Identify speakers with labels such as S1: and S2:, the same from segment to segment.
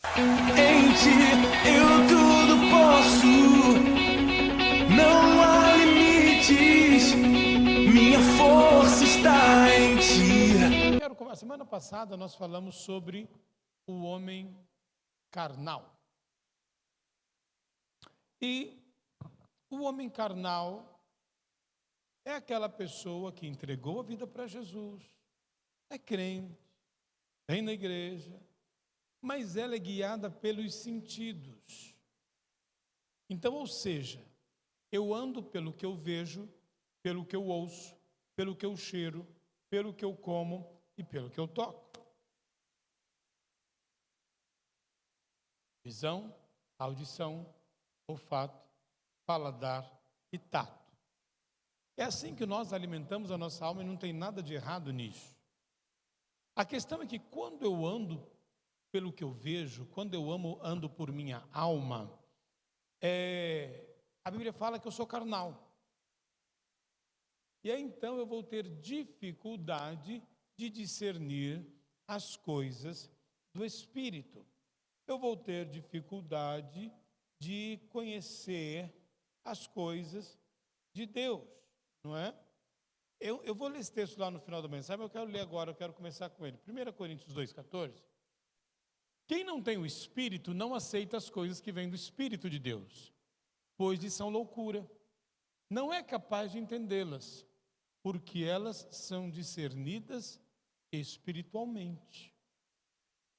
S1: Em ti eu tudo posso, não há limites, minha força está em ti.
S2: Semana passada nós falamos sobre o homem carnal. E o homem carnal é aquela pessoa que entregou a vida para Jesus, é crente, vem na igreja, mas ela é guiada pelos sentidos. Então, ou seja, eu ando pelo que eu vejo, pelo que eu ouço, pelo que eu cheiro, pelo que eu como e pelo que eu toco. Visão, audição, olfato, paladar e tato. É assim que nós alimentamos a nossa alma e não tem nada de errado nisso. A questão é que quando eu ando pelo que eu vejo, quando eu ando por minha alma, a Bíblia fala que eu sou carnal. E aí então eu vou ter dificuldade de discernir as coisas do Espírito. Eu vou ter dificuldade de conhecer as coisas de Deus, não é? Eu vou ler esse texto lá no final da mensagem, mas eu quero ler agora, eu quero começar com ele. 1 Coríntios 2,14. Quem não tem o Espírito não aceita as coisas que vêm do Espírito de Deus, pois lhes são loucura. Não é capaz de entendê-las, porque elas são discernidas espiritualmente.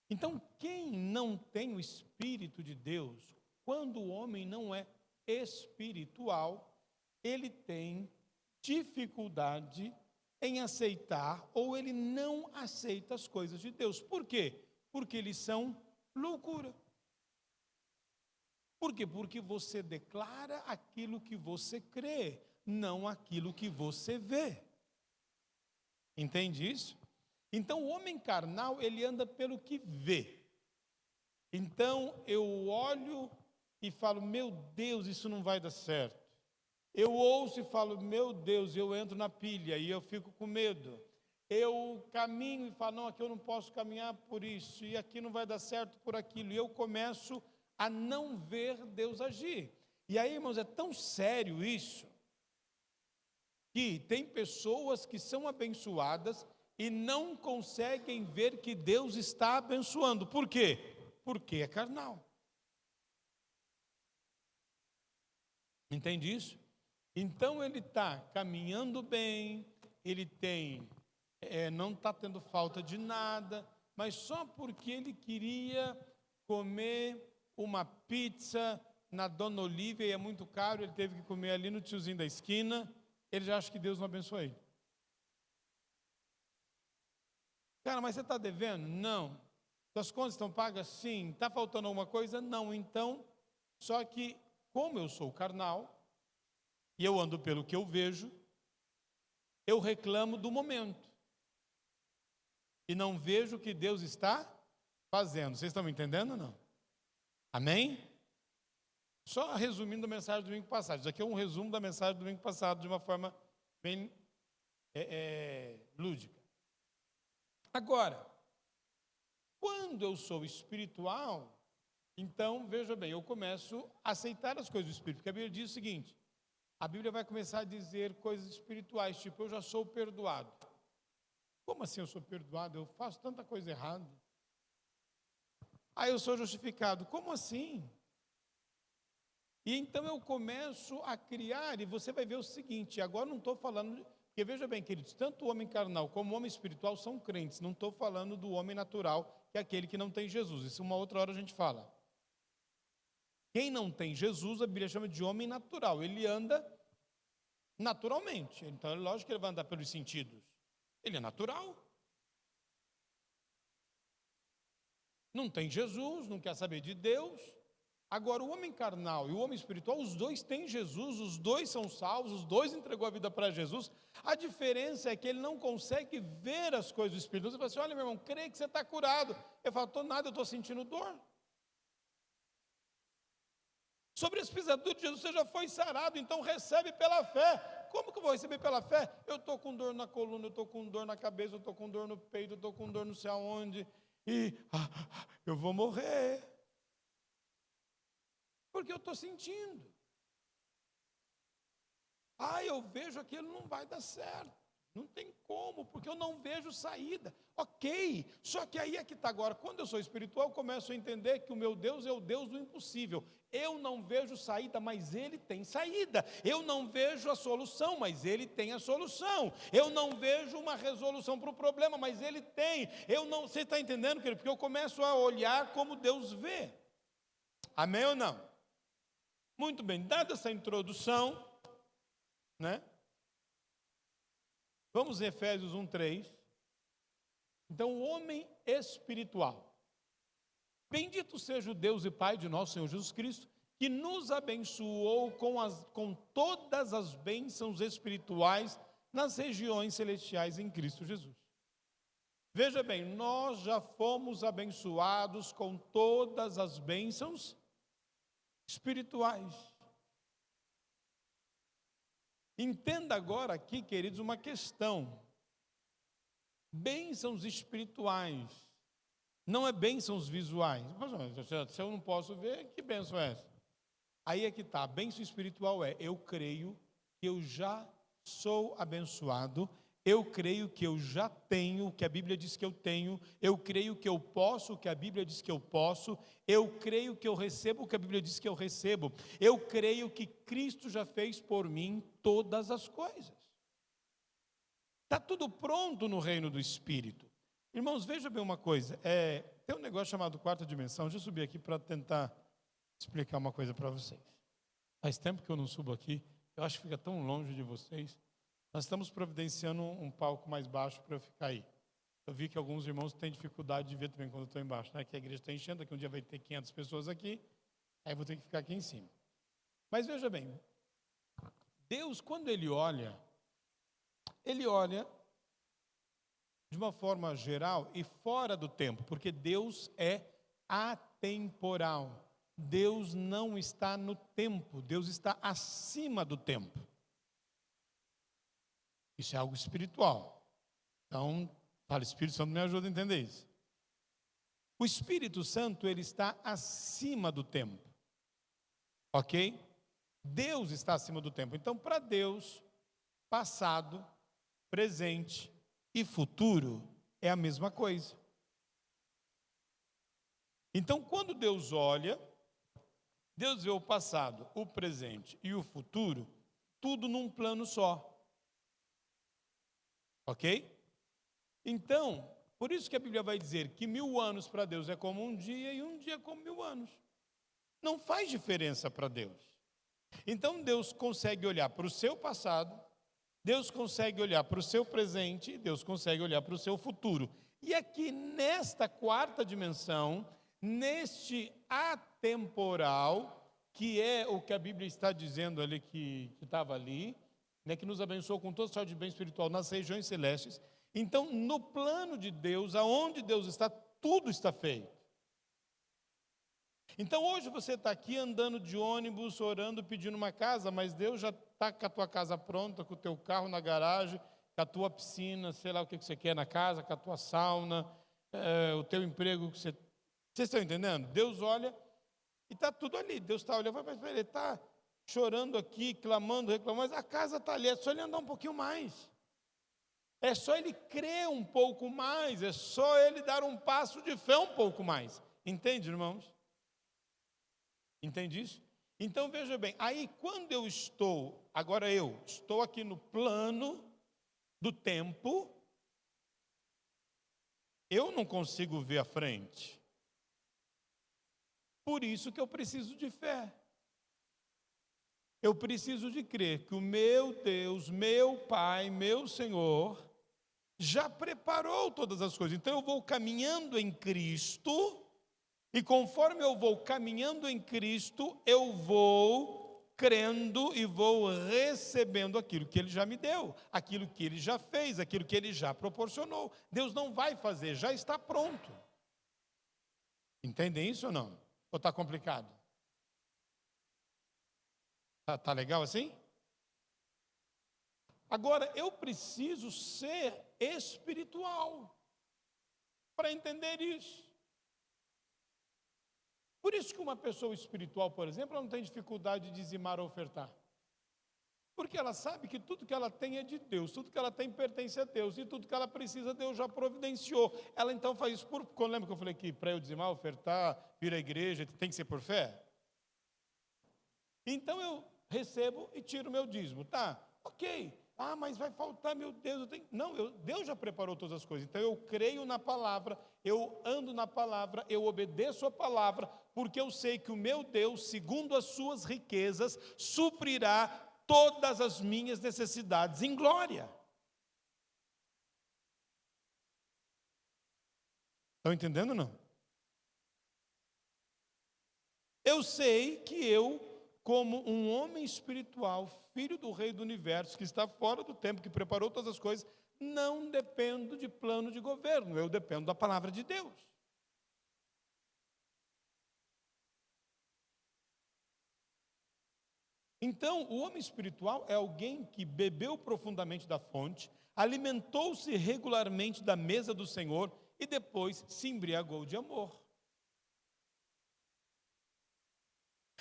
S2: Então, quem não tem o Espírito de Deus, quando o homem não é espiritual, ele tem dificuldade em aceitar, ou ele não aceita as coisas de Deus. Por quê? Porque eles são loucura. Por quê? Porque você declara aquilo que você crê, não aquilo que você vê. Entende isso? Então, o homem carnal, ele anda pelo que vê. Então, eu olho e falo, meu Deus, isso não vai dar certo. Eu ouço e falo, meu Deus, eu entro na pilha e eu fico com medo. Eu caminho e falo, não, aqui eu não posso caminhar por isso, e aqui não vai dar certo por aquilo. E eu começo a não ver Deus agir. E aí, irmãos, é tão sério isso, que tem pessoas que são abençoadas e não conseguem ver que Deus está abençoando. Por quê? Porque é carnal. Entende isso? Então ele está caminhando bem, ele não está tendo falta de nada, mas só porque ele queria comer uma pizza na Dona Olívia e é muito caro, ele teve que comer ali no tiozinho da esquina, ele já acha que Deus não abençoou ele. Cara, mas você está devendo? Não. Suas contas estão pagas? Sim. Está faltando alguma coisa? Não. Então, só que como eu sou carnal, e eu ando pelo que eu vejo, eu reclamo do momento. E não vejo o que Deus está fazendo. Vocês estão me entendendo ou não? Amém? Só resumindo a mensagem do domingo passado. Isso aqui é um resumo da mensagem do domingo passado, de uma forma bem lúdica. Agora, quando eu sou espiritual, então, veja bem, eu começo a aceitar as coisas do Espírito. Porque a Bíblia diz o seguinte, a Bíblia vai começar a dizer coisas espirituais, tipo, eu já sou perdoado. Como assim eu sou perdoado? Eu faço tanta coisa errada. Eu sou justificado. Como assim? E então eu começo a criar, e você vai ver o seguinte, agora não estou falando, porque veja bem, queridos, tanto o homem carnal como o homem espiritual são crentes, não estou falando do homem natural, que é aquele que não tem Jesus, isso uma outra hora a gente fala. Quem não tem Jesus, a Bíblia chama de homem natural, ele anda naturalmente, então é lógico que ele vai andar pelos sentidos, ele é natural. Não tem Jesus, não quer saber de Deus. Agora, o homem carnal e o homem espiritual, os dois têm Jesus, os dois são salvos, os dois entregou a vida para Jesus. A diferença é que ele não consegue ver as coisas do Espírito. Você fala assim, olha meu irmão, creio que você está curado. Eu falo, estou nada, eu estou sentindo dor. Sobre as pisaduras de Jesus, você já foi sarado, então recebe pela fé. Como que eu vou receber pela fé? Eu estou com dor na coluna, eu estou com dor na cabeça, eu estou com dor no peito, eu estou com dor não sei aonde. E eu vou morrer. Porque eu estou sentindo. Eu vejo aquilo não vai dar certo. Não tem como, porque eu não vejo saída. Ok, só que aí é que está agora. Quando eu sou espiritual, eu começo a entender que o meu Deus é o Deus do impossível. Eu não vejo saída, mas Ele tem saída. Eu não vejo a solução, mas Ele tem a solução. Eu não vejo uma resolução para o problema, mas Ele tem. Você está entendendo, querido? Porque eu começo a olhar como Deus vê. Amém ou não? Muito bem, dada essa introdução, né? Vamos em Efésios 1:3. Então, o homem espiritual. Bendito seja o Deus e Pai de nosso Senhor Jesus Cristo, que nos abençoou com todas as bênçãos espirituais nas regiões celestiais em Cristo Jesus. Veja bem, nós já fomos abençoados com todas as bênçãos espirituais. Entenda agora aqui, queridos, uma questão. Bênçãos espirituais, não é bênçãos visuais. Se eu não posso ver, que bênção é essa? Aí é que está, a bênção espiritual eu creio que eu já sou abençoado, eu creio que eu já tenho o que a Bíblia diz que eu tenho, eu creio que eu posso o que a Bíblia diz que eu posso, eu creio que eu recebo o que a Bíblia diz que eu recebo, eu creio que Cristo já fez por mim todas as coisas. Está tudo pronto no reino do Espírito. Irmãos, veja bem uma coisa, tem um negócio chamado quarta dimensão, deixa eu subir aqui para tentar explicar uma coisa para vocês. Faz tempo que eu não subo aqui, eu acho que fica tão longe de vocês. Nós estamos providenciando um palco mais baixo para eu ficar aí. Eu vi que alguns irmãos têm dificuldade de ver também quando eu estou embaixo, né? Que a igreja está enchendo, daqui um dia vai ter 500 pessoas aqui, aí vou ter que ficar aqui em cima. Mas veja bem, Deus, quando Ele olha de uma forma geral e fora do tempo, porque Deus é atemporal. Deus não está no tempo, Deus está acima do tempo. Isso é algo espiritual. Então, fala, Espírito Santo, me ajuda a entender isso. O Espírito Santo, ele está acima do tempo. Ok? Deus está acima do tempo. Então, para Deus, passado, presente e futuro é a mesma coisa. Então, quando Deus olha, Deus vê o passado, o presente e o futuro, tudo num plano só. Ok? Então, por isso que a Bíblia vai dizer que 1000 anos para Deus é como um dia e um dia é como 1000 anos. Não faz diferença para Deus. Então, Deus consegue olhar para o seu passado, Deus consegue olhar para o seu presente e Deus consegue olhar para o seu futuro. E aqui nesta quarta dimensão, neste atemporal, que é o que a Bíblia está dizendo ali, que estava ali, né, que nos abençoou com todo sorte de bem espiritual nas regiões celestes. Então, no plano de Deus, aonde Deus está, tudo está feito. Então, hoje você está aqui andando de ônibus, orando, pedindo uma casa, mas Deus já está com a tua casa pronta, com o teu carro na garagem, com a tua piscina, sei lá o que você quer na casa, com a tua sauna, o teu emprego que você... Vocês estão entendendo? Deus olha e está tudo ali. Deus está olhando, mas ele está chorando aqui, clamando, reclamando, mas a casa está ali, é só ele andar um pouquinho mais. É só ele crer um pouco mais, é só ele dar um passo de fé um pouco mais. Entende, irmãos? Entende isso? Então, veja bem, aí quando eu estou aqui no plano do tempo, eu não consigo ver a frente. Por isso que eu preciso de fé. Eu preciso de crer que o meu Deus, meu Pai, meu Senhor, já preparou todas as coisas. Então eu vou caminhando em Cristo, e conforme eu vou caminhando em Cristo, eu vou crendo e vou recebendo aquilo que Ele já me deu, aquilo que Ele já fez, aquilo que Ele já proporcionou. Deus não vai fazer, já está pronto. Entendem isso ou não? Ou está complicado? Tá legal assim? Agora, eu preciso ser espiritual para entender isso. Por isso que uma pessoa espiritual, por exemplo, ela não tem dificuldade de dizimar ou ofertar. Porque ela sabe que tudo que ela tem é de Deus, tudo que ela tem pertence a Deus, e tudo que ela precisa, Deus já providenciou. Ela então faz isso lembra que eu falei que para eu dizimar, ofertar, vir à igreja, tem que ser por fé? Então eu recebo e tiro o meu dízimo, tá? Ok. Ah, mas vai faltar, meu Deus, Não, Deus já preparou todas as coisas. Então eu creio na palavra, eu ando na palavra, eu obedeço a palavra, porque eu sei que o meu Deus, segundo as suas riquezas, suprirá todas as minhas necessidades em glória. Estão entendendo ou não? Eu sei que eu, como um homem espiritual, filho do Rei do Universo, que está fora do tempo, que preparou todas as coisas, não dependo de plano de governo, eu dependo da palavra de Deus. Então, o homem espiritual é alguém que bebeu profundamente da fonte, alimentou-se regularmente da mesa do Senhor e depois se embriagou de amor.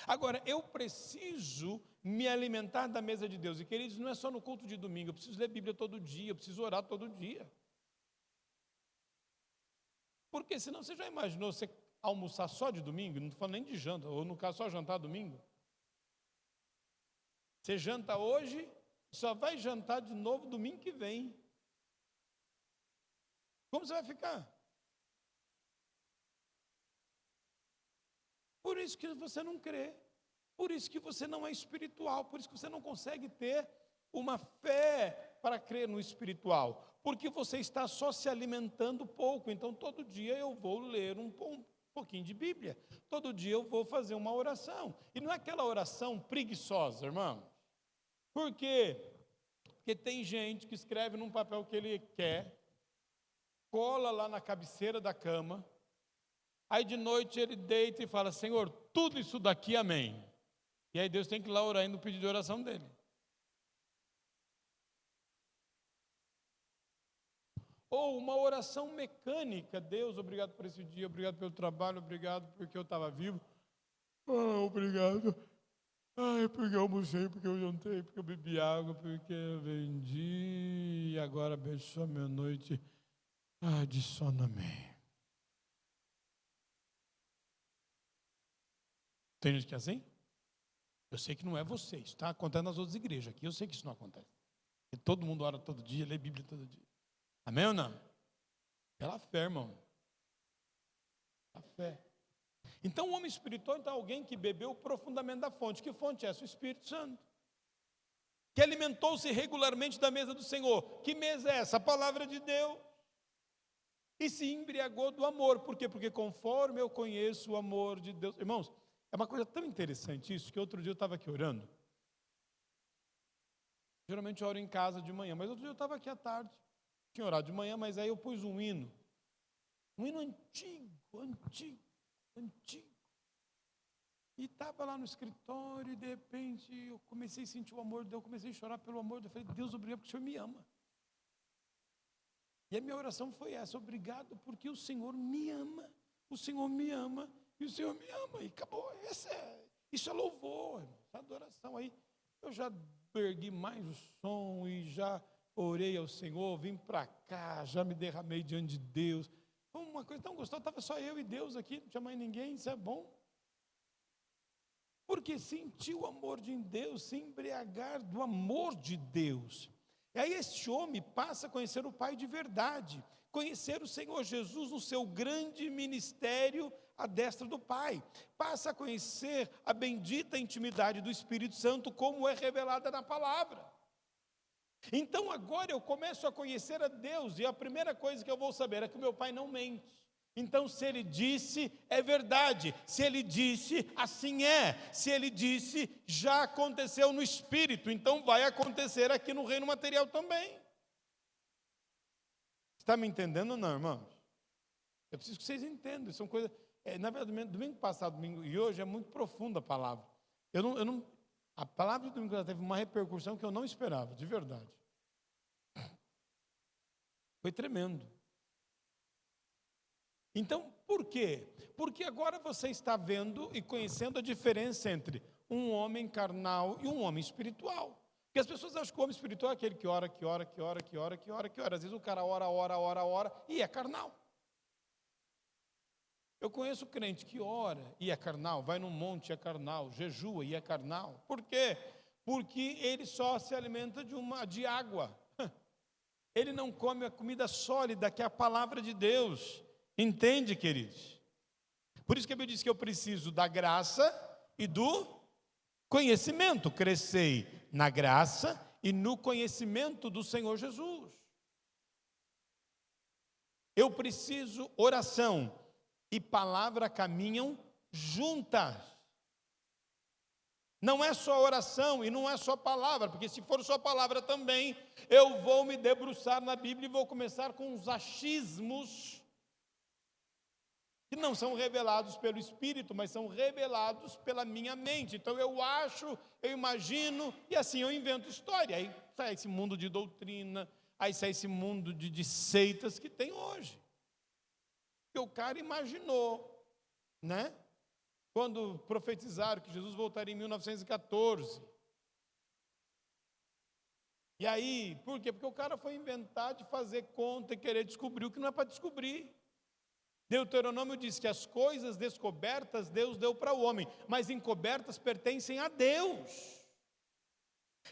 S2: Agora, eu preciso me alimentar da mesa de Deus. E, queridos, não é só no culto de domingo. Eu preciso ler Bíblia todo dia, eu preciso orar todo dia. Porque senão você já imaginou você almoçar só de domingo? Não estou falando nem de janta, ou no caso só jantar domingo. Você janta hoje, só vai jantar de novo domingo que vem. Como você vai ficar? Por isso que você não crê, por isso que você não é espiritual, por isso que você não consegue ter uma fé para crer no espiritual, porque você está só se alimentando pouco. Então todo dia eu vou ler um pouquinho de Bíblia, todo dia eu vou fazer uma oração, e não é aquela oração preguiçosa, irmão. Por quê? Porque tem gente que escreve num papel que ele quer, cola lá na cabeceira da cama, aí de noite ele deita e fala: Senhor, tudo isso daqui, amém. E aí Deus tem que ir lá orar no pedido de oração dele. Ou uma oração mecânica: Deus, obrigado por esse dia, obrigado pelo trabalho, obrigado porque eu estava vivo. Obrigado. Ai, porque eu almocei, porque eu jantei, porque eu bebi água, porque eu vendi, e agora abençoa minha noite de sono, amém. Tem gente que é assim? Eu sei que não é você, isso está acontecendo nas outras igrejas, aqui eu sei que isso não acontece. E todo mundo ora todo dia, lê Bíblia todo dia. Amém ou não? Pela fé, irmão. A fé. Então o homem espiritual é alguém que bebeu profundamente da fonte. Que fonte é essa? O Espírito Santo. Que alimentou-se regularmente da mesa do Senhor. Que mesa é essa? A palavra de Deus. E se embriagou do amor. Por quê? Porque conforme eu conheço o amor de Deus. Irmãos, é uma coisa tão interessante isso, que outro dia eu estava aqui orando. Geralmente eu oro em casa de manhã, mas outro dia eu estava aqui à tarde. Tinha orado de manhã, mas aí eu pus um hino. Um hino antigo. E estava lá no escritório e de repente eu comecei a sentir o amor de Deus, eu comecei a chorar pelo amor de Deus. Eu falei: Deus, obrigado porque o Senhor me ama. E a minha oração foi essa: obrigado porque o Senhor me ama. O Senhor me ama e o Senhor me ama. E acabou. Isso é louvor, irmão, adoração. Aí eu já ergui mais o som e já orei ao Senhor, vim para cá, já me derramei diante de Deus. Foi uma coisa tão gostosa, estava só eu e Deus aqui, não tinha mais ninguém, isso é bom. Porque sentiu o amor de Deus, se embriagar do amor de Deus. E aí esse homem passa a conhecer o Pai de verdade, conhecer o Senhor Jesus no seu grande ministério à destra do Pai. Passa a conhecer a bendita intimidade do Espírito Santo, como é revelada na palavra. Então agora eu começo a conhecer a Deus, e a primeira coisa que eu vou saber é que o meu Pai não mente. Então se Ele disse, é verdade. Se Ele disse, assim é. Se Ele disse, já aconteceu no Espírito, então vai acontecer aqui no reino material também. Está me entendendo ou não, irmãos? Eu preciso que vocês entendam, são coisas... na verdade, domingo passado, domingo e hoje é muito profunda a palavra. A palavra de domingo teve uma repercussão que eu não esperava, de verdade. Foi tremendo. Então, por quê? Porque agora você está vendo e conhecendo a diferença entre um homem carnal e um homem espiritual. Porque as pessoas acham que o homem espiritual é aquele que ora, que ora, que ora, que ora, que ora, que ora. Às vezes o cara ora e é carnal. Eu conheço crente que ora e é carnal, vai num monte e é carnal, jejua e é carnal. Por quê? Porque ele só se alimenta de água. Ele não come a comida sólida, que é a palavra de Deus. Entende, queridos? Por isso que a Bíblia diz que eu preciso da graça e do conhecimento. Crescei na graça e no conhecimento do Senhor Jesus. Eu preciso oração e palavra caminham juntas. Não é só oração e não é só palavra, porque se for só palavra também, eu vou me debruçar na Bíblia e vou começar com os achismos que não são revelados pelo Espírito, mas são revelados pela minha mente. Então eu acho, eu imagino, e assim eu invento história. Aí sai esse mundo de doutrina, aí sai esse mundo de seitas que tem hoje. Porque o cara imaginou, né? Quando profetizaram que Jesus voltaria em 1914. E aí, por quê? Porque o cara foi inventar de fazer conta e querer descobrir o que não é para descobrir. Deuteronômio diz que as coisas descobertas Deus deu para o homem, mas encobertas pertencem a Deus.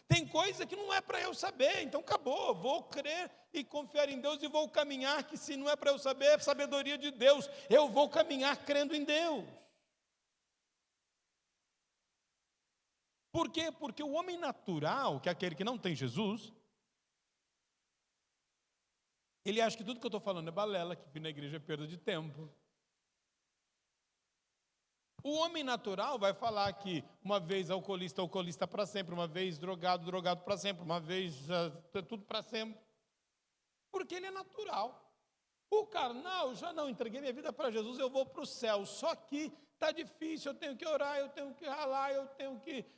S2: Tem coisa que não é para eu saber, então acabou, vou crer e confiar em Deus e vou caminhar, que se não é para eu saber, é sabedoria de Deus, eu vou caminhar crendo em Deus. Por quê? Porque o homem natural, que é aquele que não tem Jesus, ele acha que tudo que eu estou falando é balela, que vir na igreja é perda de tempo. O homem natural vai falar que uma vez alcoolista para sempre, uma vez drogado para sempre, uma vez tudo para sempre. Porque ele é natural. O carnal, já não entreguei minha vida para Jesus, eu vou para o céu. Só que está difícil, eu tenho que orar, eu tenho que ralar,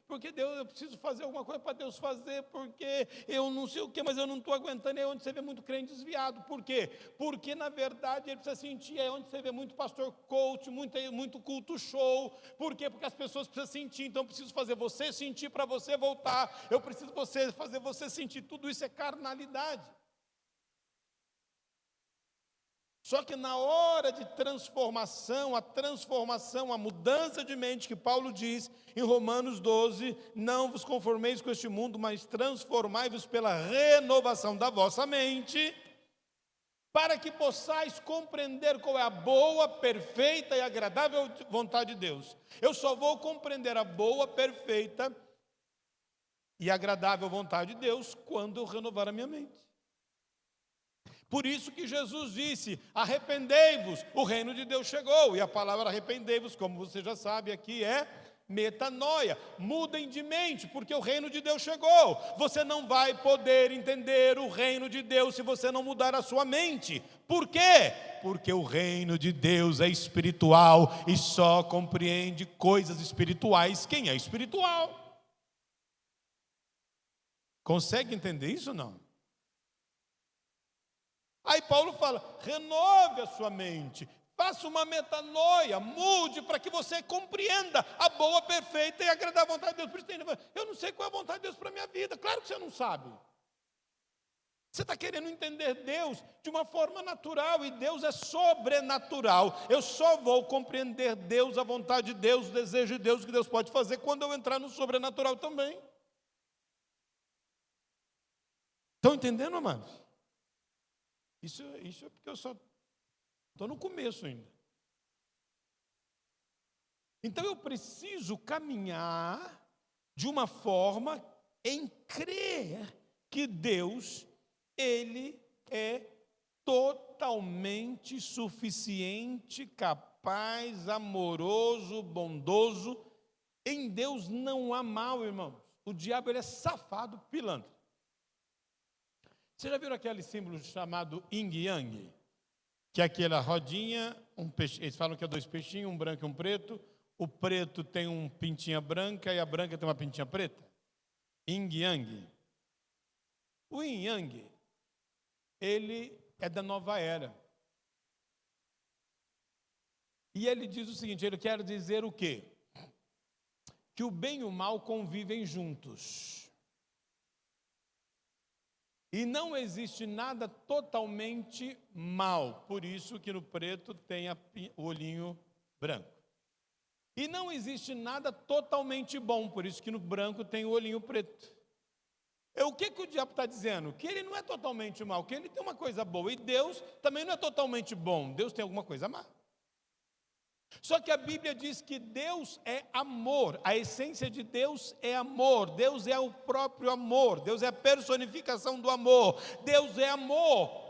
S2: porque Deus, eu preciso fazer alguma coisa para Deus fazer, porque eu não sei o que, mas eu não estou aguentando. É onde você vê muito crente desviado. Por quê? Porque na verdade ele precisa sentir, é onde você vê muito pastor coach, muito culto show. Por quê? Porque as pessoas precisam sentir, então eu preciso fazer você sentir para você voltar. Eu preciso fazer você sentir, tudo isso é carnalidade. Só que na hora de transformação, a mudança de mente que Paulo diz em Romanos 12, não vos conformeis com este mundo, mas transformai-vos pela renovação da vossa mente, para que possais compreender qual é a boa, perfeita e agradável vontade de Deus. Eu só vou compreender a boa, perfeita e agradável vontade de Deus quando eu renovar a minha mente. Por isso que Jesus disse, arrependei-vos, o reino de Deus chegou. E a palavra arrependei-vos, como você já sabe aqui, é metanoia. Mudem de mente, porque o reino de Deus chegou. Você não vai poder entender o reino de Deus se você não mudar a sua mente. Por quê? Porque o reino de Deus é espiritual e só compreende coisas espirituais quem é espiritual. Consegue entender isso ou não? Aí Paulo fala, renove a sua mente, faça uma metanoia, mude para que você compreenda a boa, perfeita e agradável vontade de Deus. Por isso, eu não sei qual é a vontade de Deus para a minha vida. Claro que você não sabe. Você está querendo entender Deus de uma forma natural, e Deus é sobrenatural. Eu só vou compreender Deus, a vontade de Deus, o desejo de Deus, o que Deus pode fazer, quando eu entrar no sobrenatural também. Estão entendendo, amados? Isso é porque eu só estou no começo ainda. Então eu preciso caminhar de uma forma em crer que Deus, Ele é totalmente suficiente, capaz, amoroso, bondoso. Em Deus não há mal, irmãos. O diabo, ele é safado, pilantra. Você já viram aquele símbolo chamado yin e yang? Que é aquela rodinha, eles falam que é 2 peixinhos, um branco e um preto. O preto tem uma pintinha branca e a branca tem uma pintinha preta. Yin e yang. O yin e yang, ele é da nova era. E ele diz o seguinte, ele quer dizer o quê? Que o bem e o mal convivem juntos. E não existe nada totalmente mal, por isso que no preto tem o olhinho branco. E não existe nada totalmente bom, por isso que no branco tem o olhinho preto. O que o diabo está dizendo? Que ele não é totalmente mal, que ele tem uma coisa boa. E Deus também não é totalmente bom, Deus tem alguma coisa má. Só que a Bíblia diz que Deus é amor, a essência de Deus é amor, Deus é o próprio amor, Deus é a personificação do amor, Deus é amor.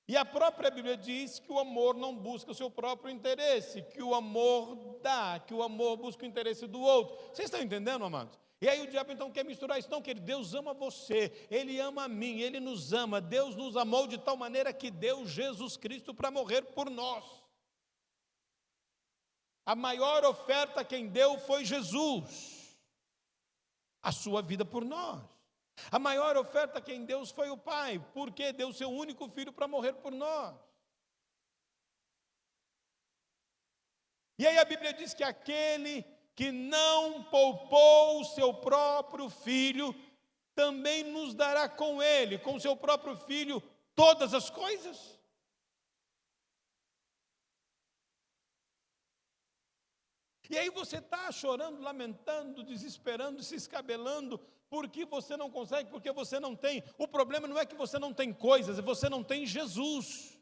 S2: E a própria Bíblia diz que o amor não busca o seu próprio interesse, que o amor dá, que o amor busca o interesse do outro. Vocês estão entendendo, amados? E aí o diabo então quer misturar isso. Não, querido, Deus ama você, Ele ama a mim, Ele nos ama. Deus nos amou de tal maneira que deu Jesus Cristo para morrer por nós. A maior oferta quem deu foi Jesus, a sua vida por nós. A maior oferta quem deu foi o Pai, porque deu seu único filho para morrer por nós. E aí a Bíblia diz que aquele que não poupou o seu próprio filho, também nos dará com ele, com o seu próprio filho, todas as coisas. E aí você está chorando, lamentando, desesperando, se escabelando, porque você não consegue, porque você não tem. O problema não é que você não tem coisas, é que você não tem Jesus.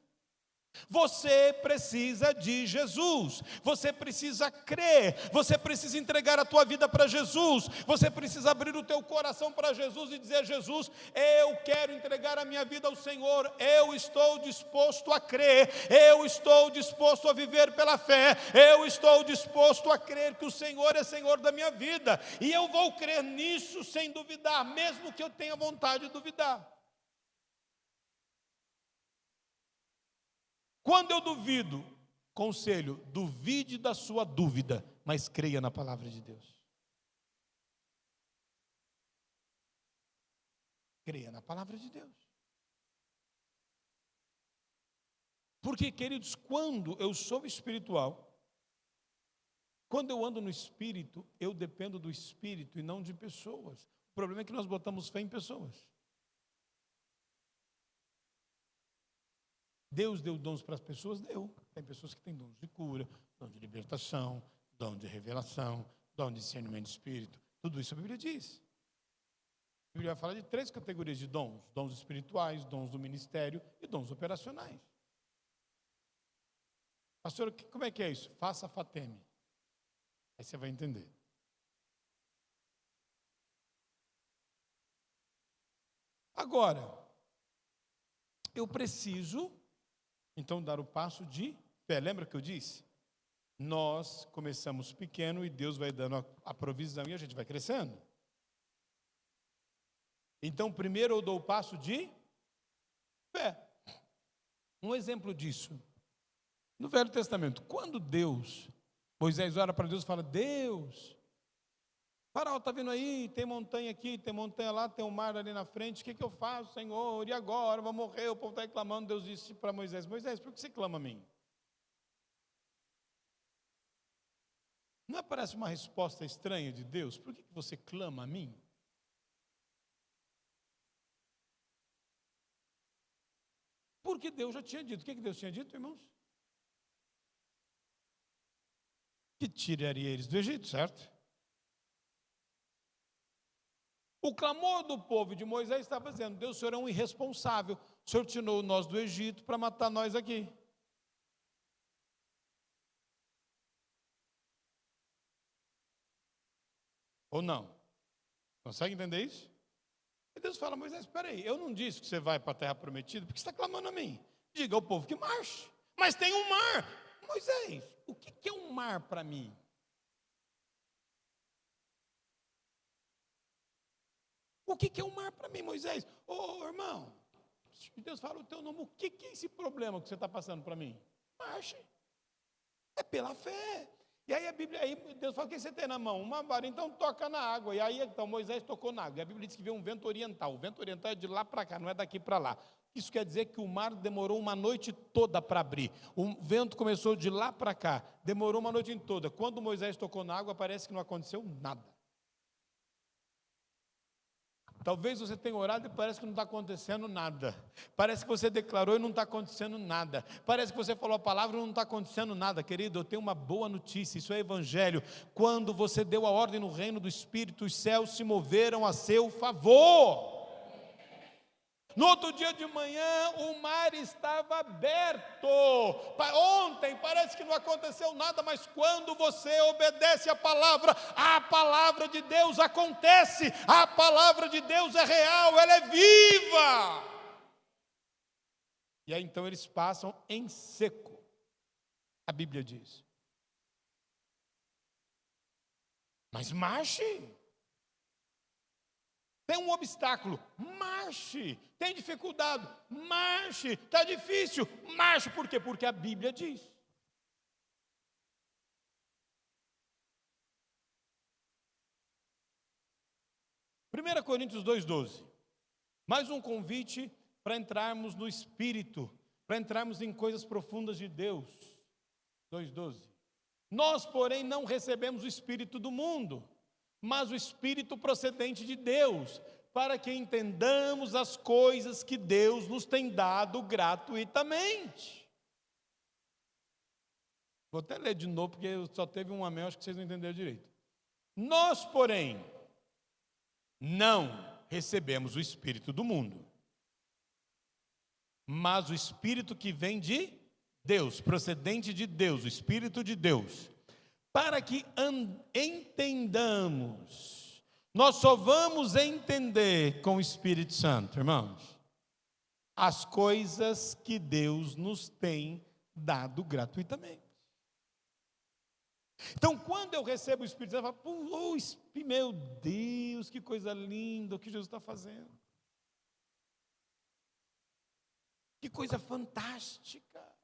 S2: Você precisa de Jesus, você precisa crer, você precisa entregar a tua vida para Jesus, você precisa abrir o teu coração para Jesus e dizer: Jesus, eu quero entregar a minha vida ao Senhor, eu estou disposto a crer, eu estou disposto a viver pela fé, eu estou disposto a crer que o Senhor é Senhor da minha vida, e eu vou crer nisso sem duvidar, mesmo que eu tenha vontade de duvidar. Quando eu duvido, conselho, duvide da sua dúvida, mas creia na palavra de Deus. Creia na palavra de Deus. Porque, queridos, quando eu sou espiritual, quando eu ando no Espírito, eu dependo do Espírito e não de pessoas. O problema é que nós botamos fé em pessoas. Deus deu dons para as pessoas? Deu. Tem pessoas que têm dons de cura, dom de libertação, dom de revelação, dom de discernimento de espírito. Tudo isso a Bíblia diz. A Bíblia fala de 3 categorias de dons: dons espirituais, dons do ministério e dons operacionais. Pastor, como é que é isso? Faça fateme. Aí você vai entender. Agora, eu preciso então dar o passo de fé. Lembra que eu disse? Nós começamos pequeno e Deus vai dando a provisão e a gente vai crescendo. Então, primeiro eu dou o passo de fé. Um exemplo disso, no Velho Testamento, quando Moisés ora para Deus e fala: Deus, Faraó está vindo aí, tem montanha aqui, tem montanha lá, tem um mar ali na frente, o que eu faço, Senhor? E agora? Vou morrer, o povo está reclamando. Deus disse para Moisés: Moisés, por que você clama a mim? Não parece uma resposta estranha de Deus? Por que você clama a mim? Porque Deus já tinha dito. O que Deus tinha dito, irmãos? Que tiraria eles do Egito, certo? O clamor do povo de Moisés estava dizendo: Deus, o Senhor é um irresponsável, o Senhor tirou nós do Egito para matar nós aqui. Ou não? Consegue entender isso? E Deus fala: Moisés, espera aí, eu não disse que você vai para a terra prometida, porque você está clamando a mim. Diga ao povo que marche, mas tem um mar. Moisés, o que é um mar para mim? O que é um mar para mim, Moisés? Irmão, Deus fala o teu nome, o que é esse problema que você está passando para mim? Marche. É pela fé. E aí Deus fala: o que você tem na mão? Uma vara, então toca na água. E aí então Moisés tocou na água. E a Bíblia diz que veio um vento oriental. O vento oriental é de lá para cá, não é daqui para lá. Isso quer dizer que o mar demorou uma noite toda para abrir. O vento começou de lá para cá, demorou uma noite toda. Quando Moisés tocou na água, parece que não aconteceu nada. Talvez você tenha orado e parece que não está acontecendo nada. Parece que você declarou e não está acontecendo nada. Parece que você falou a palavra e não está acontecendo nada. Querido, eu tenho uma boa notícia, isso é evangelho. Quando você deu a ordem no reino do Espírito, os céus se moveram a seu favor. No outro dia de manhã, o mar estava aberto. Ontem parece que não aconteceu nada, mas quando você obedece a palavra de Deus acontece. A palavra de Deus é real, ela é viva. E aí então eles passam em seco. A Bíblia diz. Mas marche. Tem um obstáculo, marche. Tem dificuldade, marche. Está difícil, marche. Por quê? Porque a Bíblia diz. Primeira Coríntios 2,12. Mais um convite para entrarmos no Espírito, para entrarmos em coisas profundas de Deus. 2,12. Nós, porém, não recebemos o Espírito do mundo, mas o Espírito procedente de Deus, para que entendamos as coisas que Deus nos tem dado gratuitamente. Vou até ler de novo, porque só teve um amém, acho que vocês não entenderam direito. Nós, porém, não recebemos o Espírito do mundo, mas o Espírito que vem de Deus, procedente de Deus, o Espírito de Deus, para que entendamos. Nós só vamos entender com o Espírito Santo, irmãos, as coisas que Deus nos tem dado gratuitamente. Então, quando eu recebo o Espírito Santo, eu falo, meu Deus, que coisa linda o que Jesus está fazendo. Que coisa fantástica.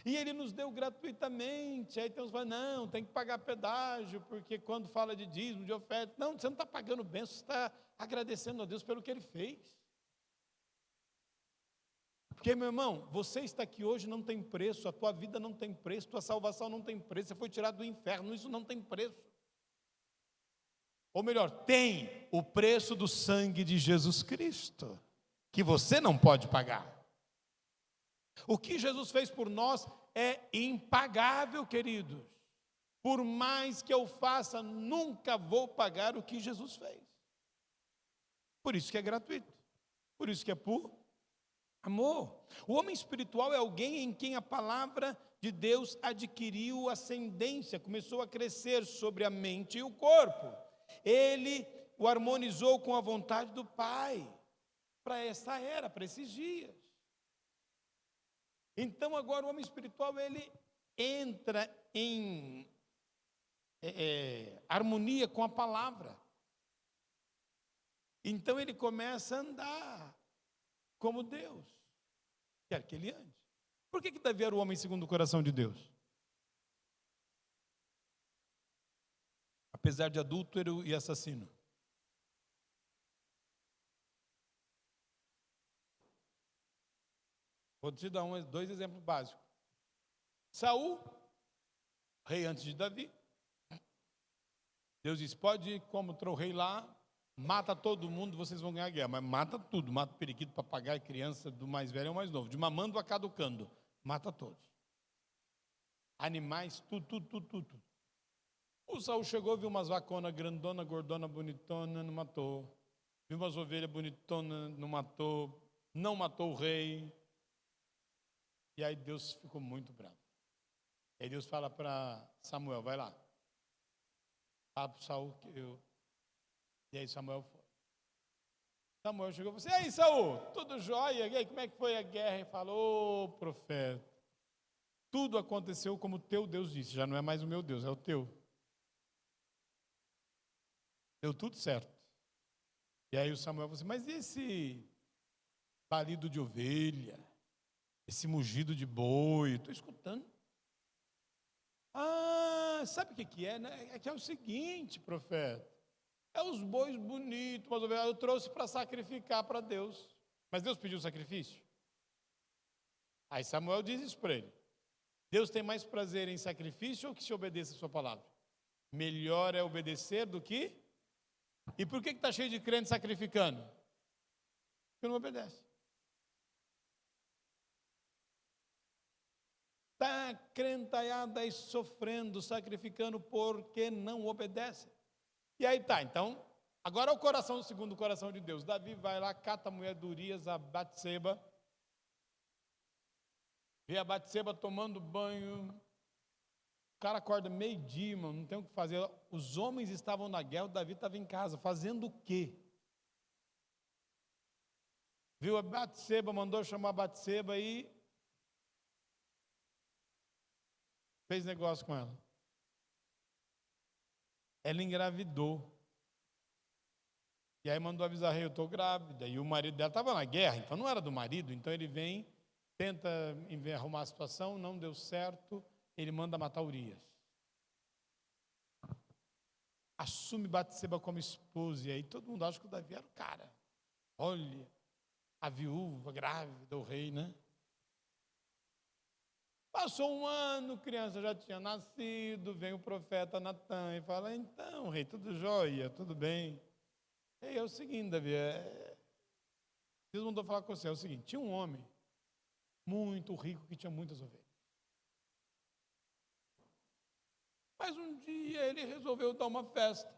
S2: E Ele nos deu gratuitamente. Aí tem uns que falam, não, tem que pagar pedágio, porque quando fala de dízimo, de oferta, não, você não está pagando bênção, você está agradecendo a Deus pelo que Ele fez. Porque, meu irmão, você está aqui hoje, não tem preço, a tua vida não tem preço, a tua salvação não tem preço, você foi tirado do inferno, isso não tem preço. Ou melhor, tem o preço do sangue de Jesus Cristo, que você não pode pagar. O que Jesus fez por nós é impagável, queridos. Por mais que eu faça, nunca vou pagar o que Jesus fez. Por isso que é gratuito. Por isso que é por amor. O homem espiritual é alguém em quem a palavra de Deus adquiriu ascendência, começou a crescer sobre a mente e o corpo. Ele o harmonizou com a vontade do Pai, para essa era, para esses dias. Então agora o homem espiritual, ele entra em harmonia com a palavra. Então ele começa a andar como Deus quer que ele ande. Por que Davi era o homem segundo o coração de Deus? Apesar de adúltero e assassino. Vou te dar dois exemplos básicos. Saul, rei antes de Davi. Deus disse, pode ir contra o rei lá, mata todo mundo, vocês vão ganhar a guerra. Mas mata tudo, mata periquito, papagaio, criança, do mais velho ao mais novo. De mamando a caducando, mata todos. Animais, tudo. O Saul chegou, viu umas vaconas grandona, gordona, bonitona, não matou. Viu umas ovelhas bonitonas, não matou. Não matou o rei. E aí Deus ficou muito bravo. Aí Deus fala para Samuel, vai lá. Fala para Saul que eu... E aí Samuel foi. Samuel chegou e falou assim, e aí Saul, tudo jóia? E aí, como é que foi a guerra? E falou, profeta, tudo aconteceu como o teu Deus disse, já não é mais o meu Deus, é o teu. Deu tudo certo. E aí o Samuel falou assim, mas e esse balido de ovelha? Esse mugido de boi, estou escutando. Ah, sabe o que é, né? É que é o seguinte, profeta. É os bois bonitos, mas eu trouxe para sacrificar para Deus. Mas Deus pediu sacrifício? Aí Samuel diz isso para ele. Deus tem mais prazer em sacrifício ou que se obedeça a sua palavra? Melhor é obedecer do que... E por que está cheio de crente sacrificando? Porque não obedece. Está crentaiada aí sofrendo, sacrificando porque não obedece. E aí tá, então, agora é o coração segundo o coração de Deus. Davi vai lá, cata a mulher de Urias, a Batseba, vê a Batseba tomando banho, o cara acorda meio-dia, mano, não tem o que fazer. Os homens estavam na guerra, o Davi estava em casa, fazendo o quê? Viu a Batseba, mandou chamar a Batseba e fez negócio com ela. Ela engravidou. E aí mandou avisar, eu estou grávida. E o marido dela estava na guerra, então não era do marido. Então ele vem, tenta arrumar a situação, não deu certo, ele manda matar Urias. Assume Batseba como esposa. E aí todo mundo acha que o Davi era o cara. Olha, a viúva grávida, o rei, né? Passou um ano, criança já tinha nascido, vem o profeta Natan e fala, então, rei, tudo jóia, tudo bem. E aí é o seguinte, Davi, Deus mandou falar com você, é o seguinte, tinha um homem muito rico que tinha muitas ovelhas. Mas um dia ele resolveu dar uma festa.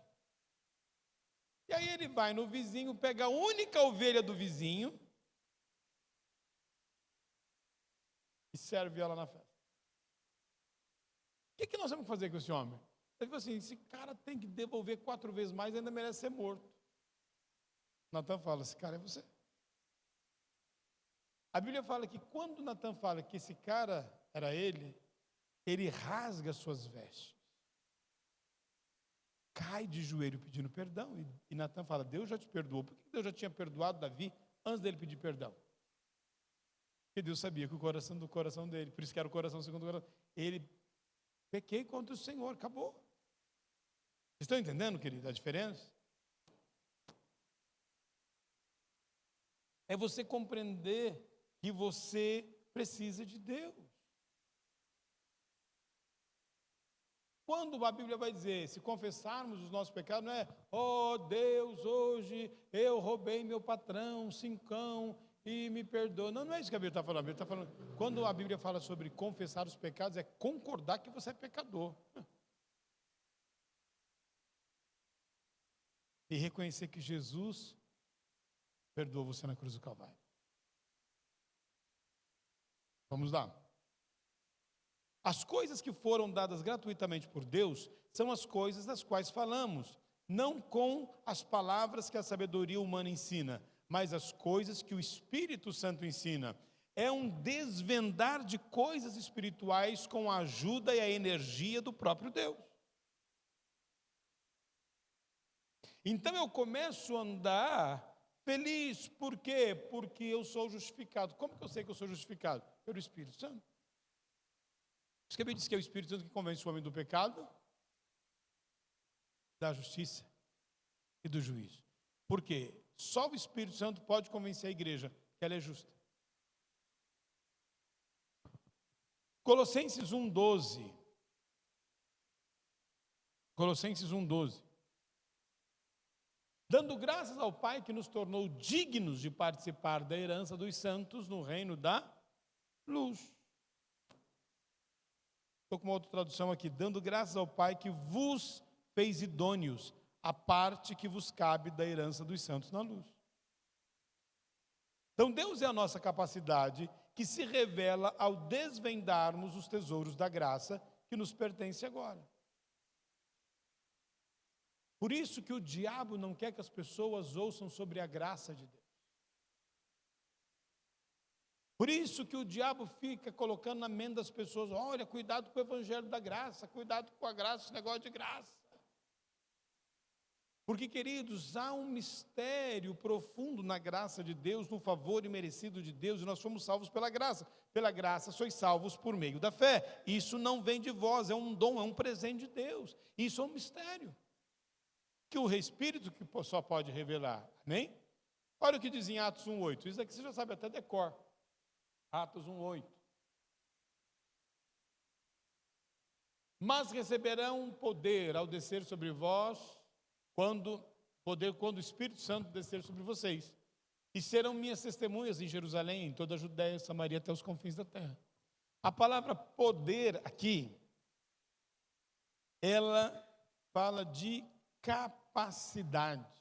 S2: E aí ele vai no vizinho, pega a única ovelha do vizinho e serve ela na festa. O que nós vamos fazer com esse homem? Ele falou assim, esse cara tem que devolver 4 vezes mais, ainda merece ser morto. Natan fala, esse cara é você. A Bíblia fala que quando Natan fala que esse cara era ele rasga suas vestes. Cai de joelho pedindo perdão. E Natan fala, Deus já te perdoou. Por que Deus já tinha perdoado Davi antes dele pedir perdão? Porque Deus sabia que o coração do coração dele, por isso que era o coração segundo o coração, ele... Pequei contra o Senhor, acabou. Vocês estão entendendo, querido, a diferença? É você compreender que você precisa de Deus. Quando a Bíblia vai dizer, se confessarmos os nossos pecados, não é, oh Deus, hoje eu roubei meu patrão, 5 e me perdoa. Não, não é isso que a Bíblia está falando. A Bíblia está falando, quando a Bíblia fala sobre confessar os pecados, é concordar que você é pecador. E reconhecer que Jesus perdoou você na cruz do Calvário. Vamos lá. As coisas que foram dadas gratuitamente por Deus são as coisas das quais falamos, não com as palavras que a sabedoria humana ensina, mas as coisas que o Espírito Santo ensina. É um desvendar de coisas espirituais com a ajuda e a energia do próprio Deus. Então eu começo a andar feliz, por quê? Porque eu sou justificado. Como que eu sei que eu sou justificado? Pelo Espírito Santo. Por isso que a Bíblia diz que é o Espírito Santo que convence o homem do pecado, da justiça e do juízo. Por quê? Só o Espírito Santo pode convencer a igreja que ela é justa. Colossenses 1:12. Colossenses 1:12. Dando graças ao Pai que nos tornou dignos de participar da herança dos santos no reino da luz. Estou com uma outra tradução aqui. Dando graças ao Pai que vos fez idôneos a parte que vos cabe da herança dos santos na luz. Então Deus é a nossa capacidade que se revela ao desvendarmos os tesouros da graça que nos pertence agora. Por isso que o diabo não quer que as pessoas ouçam sobre a graça de Deus. Por isso que o diabo fica colocando na mente das pessoas, olha, cuidado com o evangelho da graça, cuidado com a graça, esse negócio de graça. Porque, queridos, há um mistério profundo na graça de Deus, no favor imerecido de Deus, e nós fomos salvos pela graça. Pela graça sois salvos por meio da fé. Isso não vem de vós, é um dom, é um presente de Deus. Isso é um mistério que o Espírito que só pode revelar. Amém? Olha o que diz em Atos 1:8. Isso aqui você já sabe até decor. Atos 1:8. Mas receberão poder ao descer sobre vós, quando o Espírito Santo descer sobre vocês. E serão minhas testemunhas em Jerusalém, em toda a Judéia, Samaria, até os confins da terra. A palavra poder aqui, ela fala de capacidade.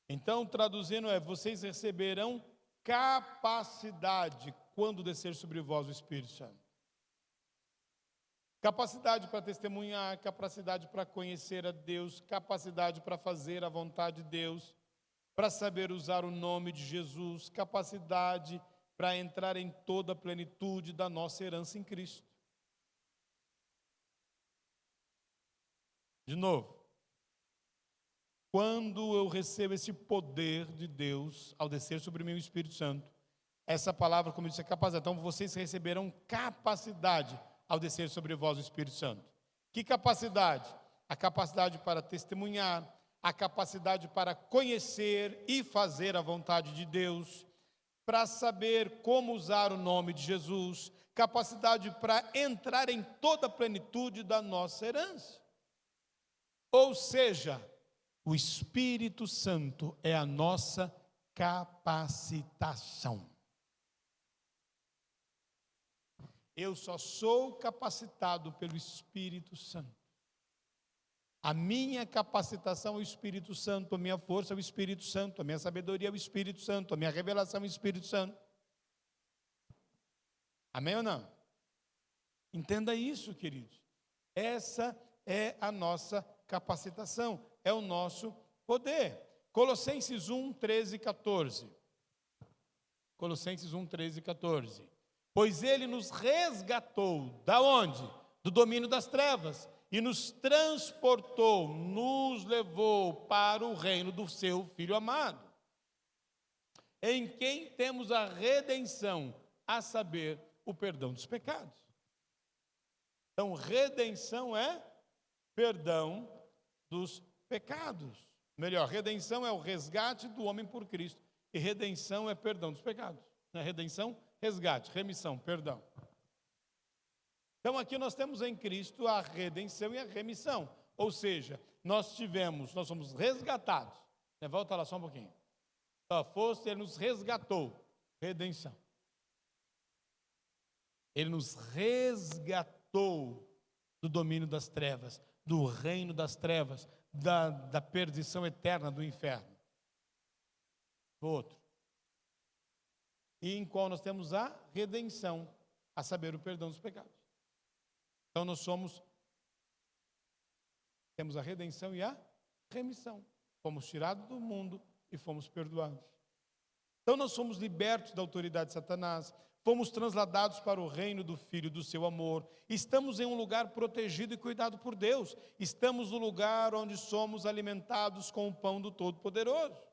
S2: Então, traduzindo vocês receberão capacidade quando descer sobre vós o Espírito Santo. Capacidade para testemunhar, capacidade para conhecer a Deus, capacidade para fazer a vontade de Deus, para saber usar o nome de Jesus, capacidade para entrar em toda a plenitude da nossa herança em Cristo. De novo, quando eu recebo esse poder de Deus, ao descer sobre mim o Espírito Santo, essa palavra, como eu disse, é capacidade. Então, vocês receberão capacidade ao descer sobre vós o Espírito Santo. Que capacidade? A capacidade para testemunhar, a capacidade para conhecer e fazer a vontade de Deus, para saber como usar o nome de Jesus, capacidade para entrar em toda a plenitude da nossa herança. Ou seja, o Espírito Santo é a nossa capacitação. Eu só sou capacitado pelo Espírito Santo. A minha capacitação é o Espírito Santo, a minha força é o Espírito Santo, a minha sabedoria é o Espírito Santo, a minha revelação é o Espírito Santo. Amém ou não? Entenda isso, queridos. Essa é a nossa capacitação, é o nosso poder. Colossenses 1:13 e 14. Colossenses 1:13 e 14. Pois ele nos resgatou, da onde? Do domínio das trevas, e nos transportou, nos levou para o reino do seu Filho amado, em quem temos a redenção, a saber, o perdão dos pecados. Então, redenção é perdão dos pecados. Melhor, redenção é o resgate do homem por Cristo, e redenção é perdão dos pecados. Não é redenção? Resgate, remissão, perdão. Então aqui nós temos em Cristo a redenção e a remissão. Ou seja, nós somos resgatados. Volta lá só um pouquinho. Ele nos resgatou. Redenção. Ele nos resgatou do domínio das trevas, do reino das trevas, da perdição eterna do inferno. Outro. E em qual nós temos a redenção, a saber, o perdão dos pecados. Então nós temos a redenção e a remissão. Fomos tirados do mundo e fomos perdoados. Então nós somos libertos da autoridade de Satanás, fomos transladados para o reino do Filho do seu amor, estamos em um lugar protegido e cuidado por Deus, estamos no lugar onde somos alimentados com o pão do Todo-Poderoso.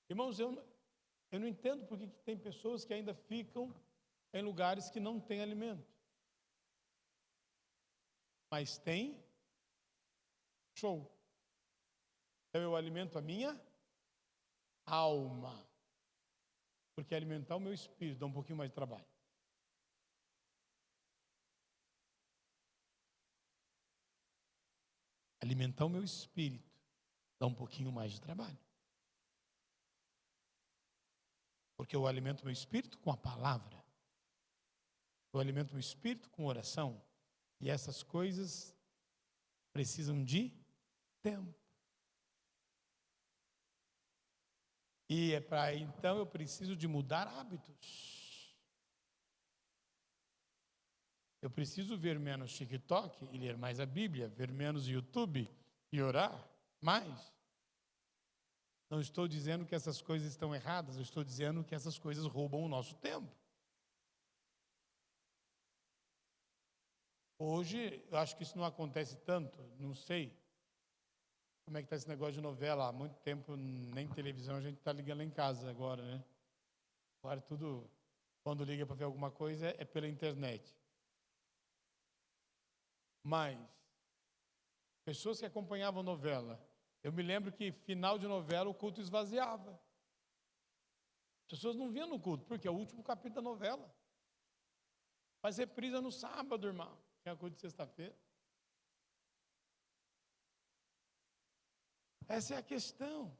S2: Irmãos, eu não entendo porque tem pessoas que ainda ficam em lugares que não têm alimento. Mas tem show. Então eu alimento a minha alma. Porque alimentar o meu espírito dá um pouquinho mais de trabalho. Alimentar o meu espírito dá um pouquinho mais de trabalho. Porque eu alimento o meu espírito com a palavra. Eu alimento o meu espírito com oração. E essas coisas precisam de tempo. E então eu preciso de mudar hábitos. Eu preciso ver menos TikTok e ler mais a Bíblia, ver menos YouTube e orar mais. Não estou dizendo que essas coisas estão erradas, eu estou dizendo que essas coisas roubam o nosso tempo. Hoje, eu acho que isso não acontece tanto, não sei como é que está esse negócio de novela. Há muito tempo, nem televisão, a gente está ligando lá em casa agora, né? Agora tudo, quando liga para ver alguma coisa, é pela internet. Mas, pessoas que acompanhavam novela Eu me lembro que final de novela o culto esvaziava. As pessoas não vinham no culto, porque é o último capítulo da novela. Faz reprisa no sábado, irmão. Tinha culto de sexta-feira. Essa é a questão.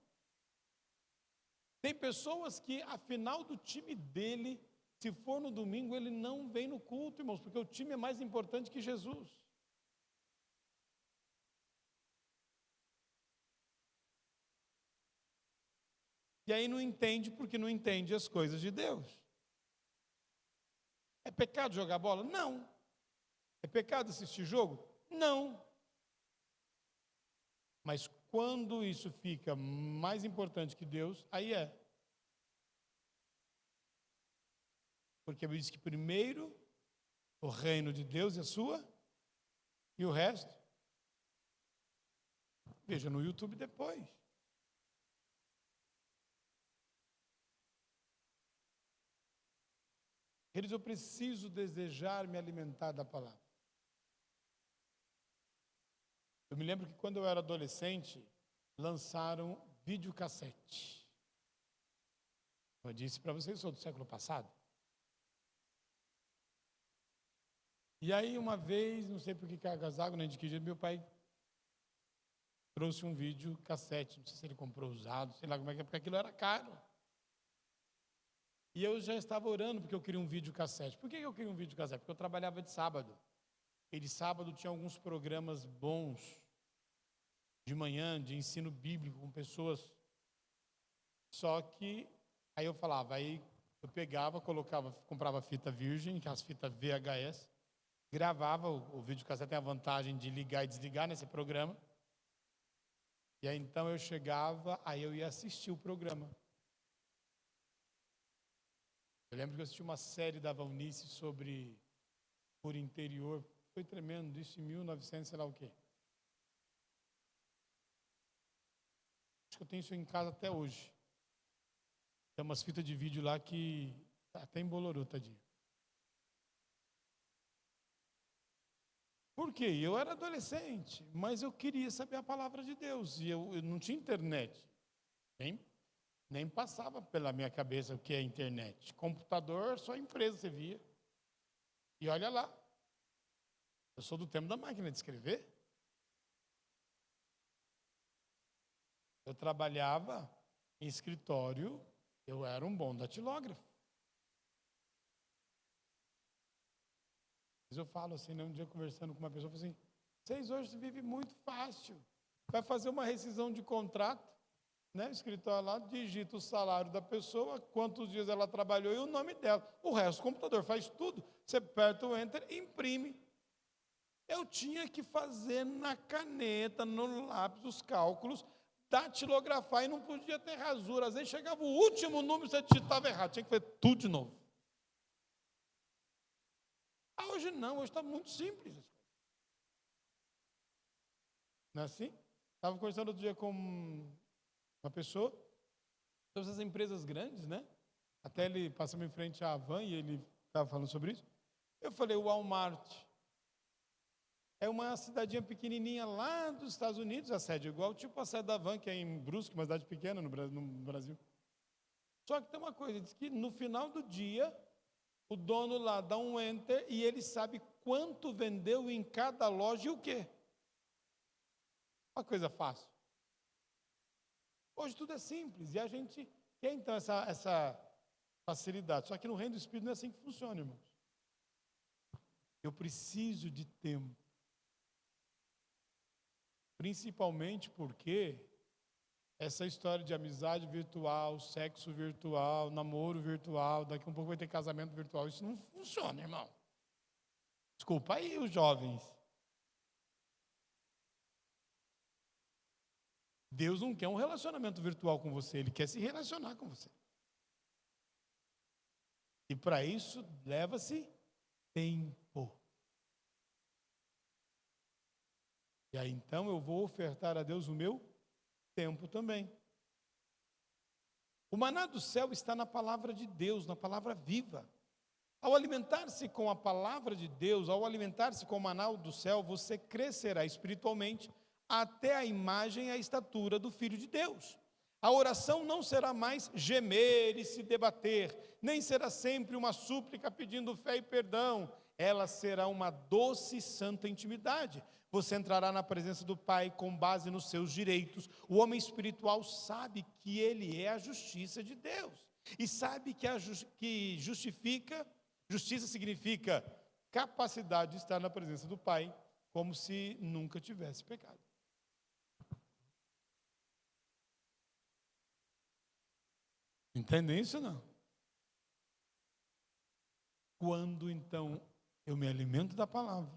S2: Tem pessoas que a final do time dele, se for no domingo, ele não vem no culto, irmãos, porque o time é mais importante que Jesus. E aí não entende porque não entende as coisas de Deus. É pecado jogar bola? Não. É pecado assistir jogo? Não. Mas quando isso fica mais importante que Deus, aí é. Porque ele diz que primeiro o reino de Deus é a sua e o resto. Veja no YouTube depois. Queridos, eu preciso desejar me alimentar da palavra. Eu me lembro que quando eu era adolescente, lançaram videocassete. Eu disse para vocês, eu sou do século passado. E aí uma vez, não sei por que agasalho, nem de que jeito, meu pai trouxe um videocassete. Não sei se ele comprou usado, sei lá como é que é, porque aquilo era caro. E eu já estava orando porque eu queria um videocassete. Por que eu queria um videocassete? Porque eu trabalhava de sábado. E de sábado tinha alguns programas bons, de manhã, de ensino bíblico, com pessoas. Só que, aí eu falava, aí eu pegava, colocava, comprava fita virgem, que é as fitas VHS, gravava, o videocassete tem a vantagem de ligar e desligar nesse programa. E aí então eu chegava, aí eu ia assistir o programa. Eu lembro que eu assisti uma série da Valnice sobre por interior. Foi tremendo, isso em 1900, sei lá o quê. Acho que eu tenho isso em casa até hoje. Tem umas fitas de vídeo lá que até embolorou, tadinho. Por quê? Eu era adolescente, mas eu queria saber a palavra de Deus. E eu não tinha internet. Nem passava pela minha cabeça o que é internet. Computador, só empresa você via. E olha lá. Eu sou do tempo da máquina de escrever. Eu trabalhava em escritório, eu era um bom datilógrafo. Mas eu falo assim, né, um dia conversando com uma pessoa, eu falo assim, vocês hoje vivem muito fácil. Vai fazer uma rescisão de contrato, né? O escritório lá digita o salário da pessoa, quantos dias ela trabalhou e o nome dela. O resto, o computador faz tudo. Você aperta o enter e imprime. Eu tinha que fazer na caneta, no lápis, os cálculos, datilografar e não podia ter rasura. Às vezes chegava o último número e você digitava errado. Tinha que fazer tudo de novo. Hoje não, hoje está muito simples. Não é assim? Estava conversando outro dia com uma pessoa, todas essas empresas grandes, né? Até ele passamos em frente à Havan e ele estava falando sobre isso. Eu falei, o Walmart é uma cidadinha pequenininha lá dos Estados Unidos, a sede igual, tipo a sede da Havan, que é em Brusque, uma cidade pequena no Brasil. Só que tem uma coisa, diz que no final do dia, o dono lá dá um enter e ele sabe quanto vendeu em cada loja e o quê. Uma coisa fácil. Hoje tudo é simples e a gente quer então essa facilidade. Só que no reino do Espírito não é assim que funciona, irmãos. Eu preciso de tempo. Principalmente porque essa história de amizade virtual, sexo virtual, namoro virtual, daqui a um pouco vai ter casamento virtual, isso não funciona, irmão. Desculpa aí os jovens. Deus não quer um relacionamento virtual com você, Ele quer se relacionar com você. E para isso leva-se tempo. E aí então eu vou ofertar a Deus o meu tempo também. O maná do céu está na palavra de Deus, na palavra viva. Ao alimentar-se com a palavra de Deus, ao alimentar-se com o maná do céu, você crescerá espiritualmente, até a imagem e a estatura do Filho de Deus. A oração não será mais gemer e se debater, nem será sempre uma súplica pedindo fé e perdão. Ela será uma doce e santa intimidade. Você entrará na presença do Pai com base nos seus direitos. O homem espiritual sabe que ele é a justiça de Deus. E sabe que justiça significa capacidade de estar na presença do Pai, como se nunca tivesse pecado. Entendem isso ou não? Quando então eu me alimento da palavra,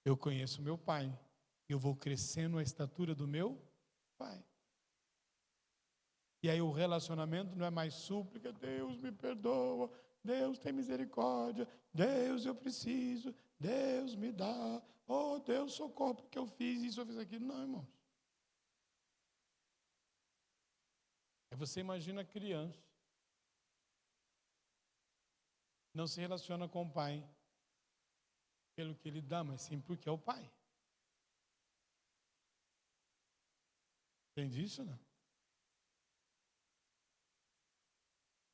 S2: eu conheço meu Pai, eu vou crescendo a estatura do meu Pai. E aí o relacionamento não é mais súplica, Deus me perdoa, Deus tem misericórdia, Deus eu preciso, Deus me dá, oh Deus socorro porque eu fiz isso, eu fiz aquilo. Não, irmãos. Aí você imagina a criança, não se relaciona com o pai pelo que ele dá, mas sim porque é o pai. Entende isso, não?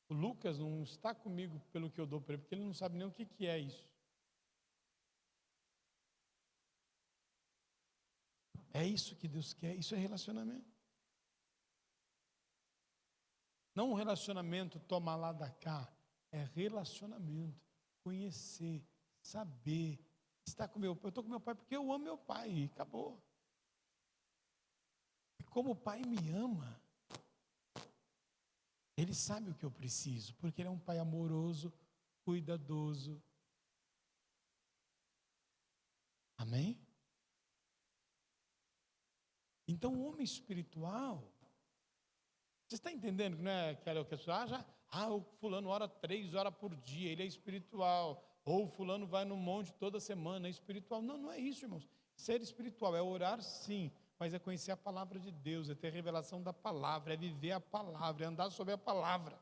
S2: O Lucas não está comigo pelo que eu dou para ele, porque ele não sabe nem o que é isso. É isso que Deus quer, isso é relacionamento. Não um relacionamento toma lá da cá, é relacionamento, conhecer, saber, estar com meu pai. Eu estou com meu pai porque eu amo meu pai, e acabou. E como o pai me ama, ele sabe o que eu preciso, porque ele é um pai amoroso, cuidadoso. Amém? Então o homem espiritual, você está entendendo que não é aquela que a pessoa o fulano ora 3 horas por dia, ele é espiritual. Ou o fulano vai no monte toda semana, é espiritual. Não, não é isso, irmãos. Ser espiritual é orar sim, mas é conhecer a palavra de Deus, é ter revelação da palavra, é viver a palavra, é andar sobre a palavra.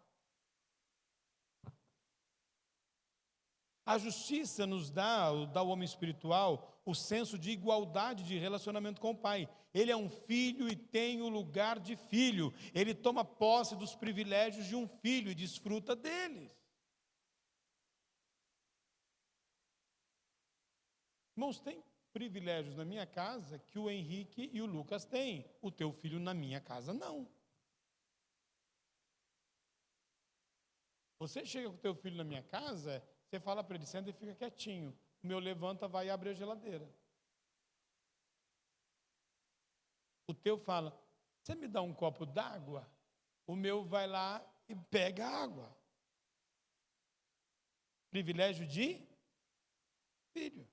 S2: A justiça nos dá ao homem espiritual o senso de igualdade de relacionamento com o Pai. Ele é um filho e tem o lugar de filho. Ele toma posse dos privilégios de um filho e desfruta deles. Irmãos, tem privilégios na minha casa que o Henrique e o Lucas têm. O teu filho na minha casa, não. Você chega com o teu filho na minha casa, você fala para ele, senta e fica quietinho. O meu levanta, vai e abre a geladeira. O teu fala, você me dá um copo d'água? O meu vai lá e pega a água. Privilégio de filho.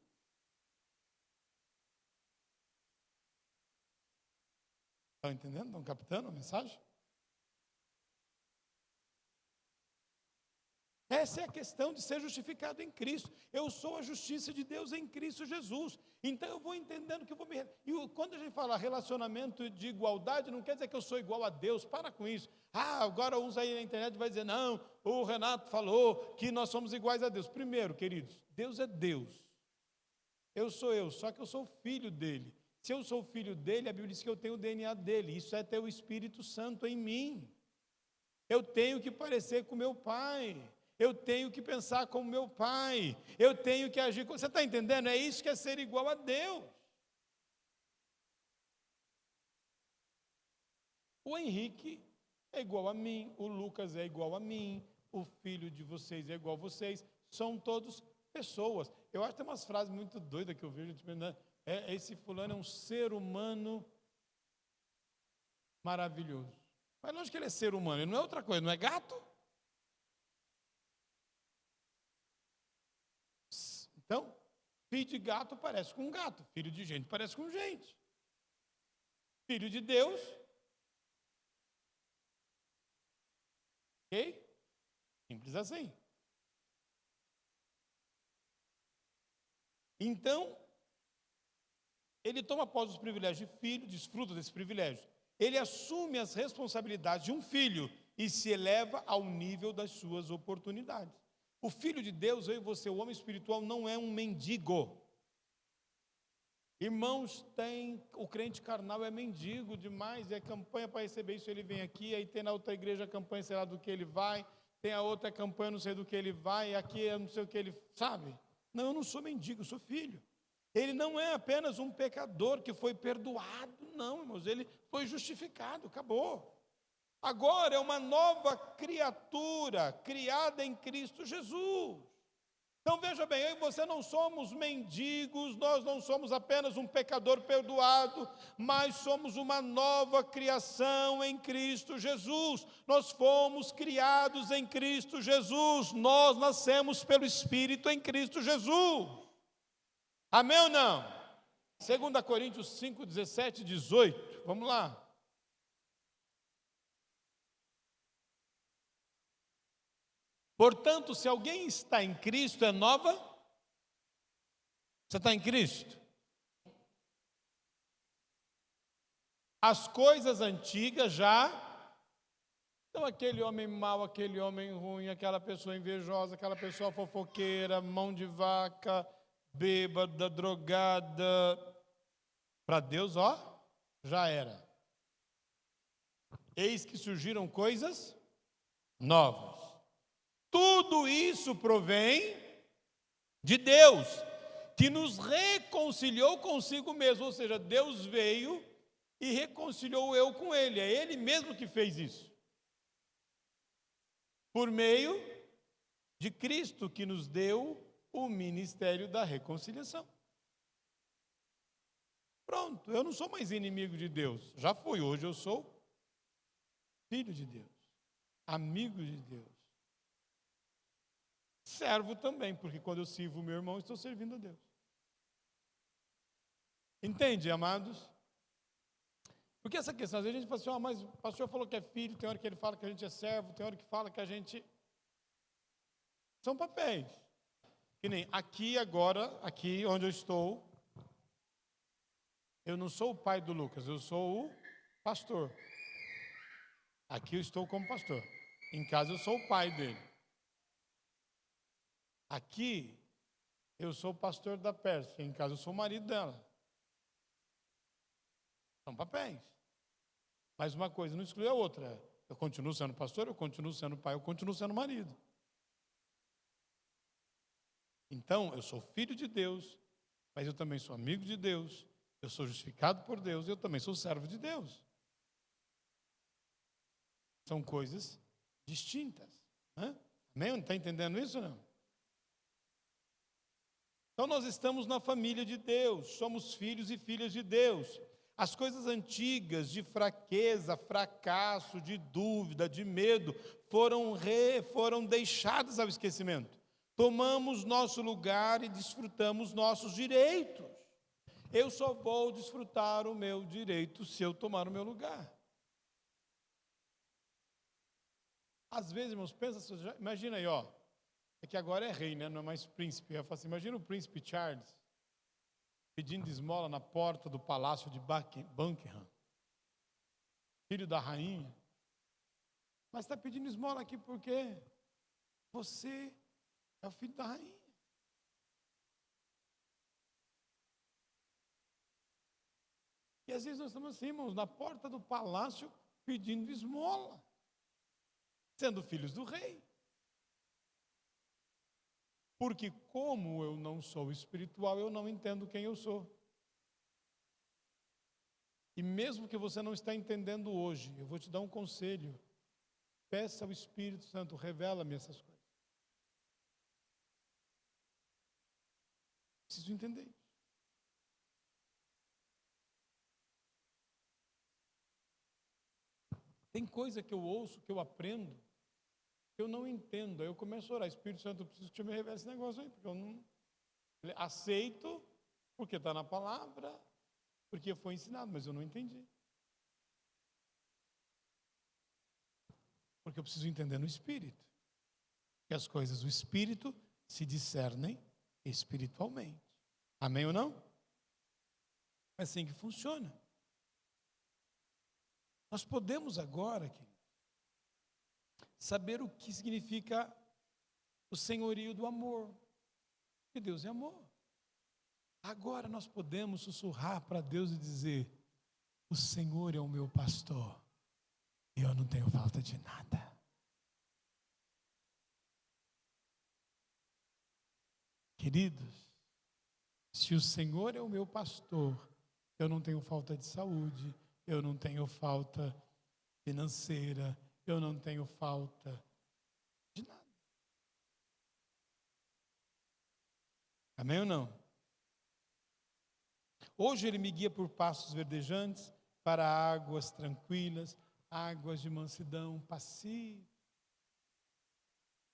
S2: Estão entendendo? Estão captando a mensagem? Essa é a questão de ser justificado em Cristo. Eu sou a justiça de Deus em Cristo Jesus. Então eu vou entendendo que eu vou me... E quando a gente fala relacionamento de igualdade, não quer dizer que eu sou igual a Deus. Para com isso. Agora uns aí na internet vai dizer, não, o Renato falou que nós somos iguais a Deus. Primeiro, queridos, Deus é Deus. Eu sou eu, só que eu sou filho dele. Se eu sou filho dele, a Bíblia diz que eu tenho o DNA dele. Isso é ter o Espírito Santo em mim. Eu tenho que parecer com meu pai. Eu tenho que pensar como meu pai. Eu tenho que agir como... Você está entendendo? É isso que é ser igual a Deus. O Henrique é igual a mim. O Lucas é igual a mim. O filho de vocês é igual a vocês. São todos pessoas. Eu acho que tem umas frases muito doidas que eu vejo. Tipo, né? Esse fulano é um ser humano maravilhoso. Mas lógico que ele é ser humano. Ele não é outra coisa. Não é gato? Então, filho de gato parece com um gato, filho de gente parece com gente. Filho de Deus, ok? Simples assim. Então, ele toma posse dos privilégios de filho, desfruta desse privilégio. Ele assume as responsabilidades de um filho e se eleva ao nível das suas oportunidades. O filho de Deus, eu e você, o homem espiritual, não é um mendigo. Irmãos, o crente carnal é mendigo demais, é campanha para receber isso, ele vem aqui, aí tem na outra igreja a campanha, sei lá do que ele vai, tem a outra campanha, não sei do que ele vai, aqui é não sei o que ele, sabe? Não, eu não sou mendigo, eu sou filho. Ele não é apenas um pecador que foi perdoado, não, irmãos, ele foi justificado, acabou. Agora é uma nova criatura, criada em Cristo Jesus. Então veja bem, eu e você não somos mendigos, nós não somos apenas um pecador perdoado, mas somos uma nova criação em Cristo Jesus. Nós fomos criados em Cristo Jesus, nós nascemos pelo Espírito em Cristo Jesus. Amém ou não? 2 Coríntios 5, 17 e 18, vamos lá. Portanto, se alguém está em Cristo, é nova? Você está em Cristo? As coisas antigas já. Então, aquele homem mau, aquele homem ruim, aquela pessoa invejosa, aquela pessoa fofoqueira, mão de vaca, bêbada, drogada. Para Deus, ó, já era. Eis que surgiram coisas novas. Tudo isso provém de Deus, que nos reconciliou consigo mesmo, ou seja, Deus veio e reconciliou eu com Ele, é Ele mesmo que fez isso, por meio de Cristo, que nos deu o ministério da reconciliação. Pronto, eu não sou mais inimigo de Deus, já fui, hoje eu sou filho de Deus, amigo de Deus. Servo também, porque quando eu sirvo o meu irmão, estou servindo a Deus. Entende, amados? Porque essa questão, às vezes a gente fala assim, mas o pastor falou que é filho, tem hora que ele fala que a gente é servo, tem hora que fala que a gente... São papéis. Que nem aqui agora, aqui onde eu estou, eu não sou o pai do Lucas, eu sou o pastor. Aqui eu estou como pastor. Em casa eu sou o pai dele. Aqui, eu sou o pastor da Pérsia, em casa eu sou o marido dela. São papéis. Mas uma coisa não exclui a outra. Eu continuo sendo pastor, eu continuo sendo pai, eu continuo sendo marido. Então, eu sou filho de Deus, mas eu também sou amigo de Deus, eu sou justificado por Deus, eu também sou servo de Deus. São coisas distintas. Né? Amém? Não está entendendo isso, não? Então nós estamos na família de Deus, somos filhos e filhas de Deus. As coisas antigas de fraqueza, fracasso, de dúvida, de medo, foram deixadas ao esquecimento. Tomamos nosso lugar e desfrutamos nossos direitos. Eu só vou desfrutar o meu direito se eu tomar o meu lugar. Às vezes, irmãos, pensa, imagina aí, ó. É que agora é rei, né? Não é mais príncipe. Eu falo assim, imagina o príncipe Charles pedindo esmola na porta do palácio de Buckingham, filho da rainha. Mas está pedindo esmola aqui porque você é o filho da rainha. E às vezes nós estamos assim, irmãos, na porta do palácio pedindo esmola, sendo filhos do rei. Porque como eu não sou espiritual, eu não entendo quem eu sou. E mesmo que você não está entendendo hoje, eu vou te dar um conselho. Peça ao Espírito Santo, revela-me essas coisas. Preciso entender isso. Tem coisa que eu ouço, que eu aprendo, eu não entendo, aí eu começo a orar, Espírito Santo, eu preciso que você me revele esse negócio aí, porque eu não aceito, porque está na palavra, porque foi ensinado, mas eu não entendi. Porque eu preciso entender no Espírito, que as coisas do Espírito se discernem espiritualmente. Amém ou não? É assim que funciona. Nós podemos agora, saber o que significa o senhorio do amor. Porque Deus é amor. Agora nós podemos sussurrar para Deus e dizer: o Senhor é o meu pastor e eu não tenho falta de nada. Queridos, se o Senhor é o meu pastor, eu não tenho falta de saúde, eu não tenho falta financeira, eu não tenho falta de nada. Amém ou não? Hoje Ele me guia por pastos verdejantes, para águas tranquilas, águas de mansidão pacífica.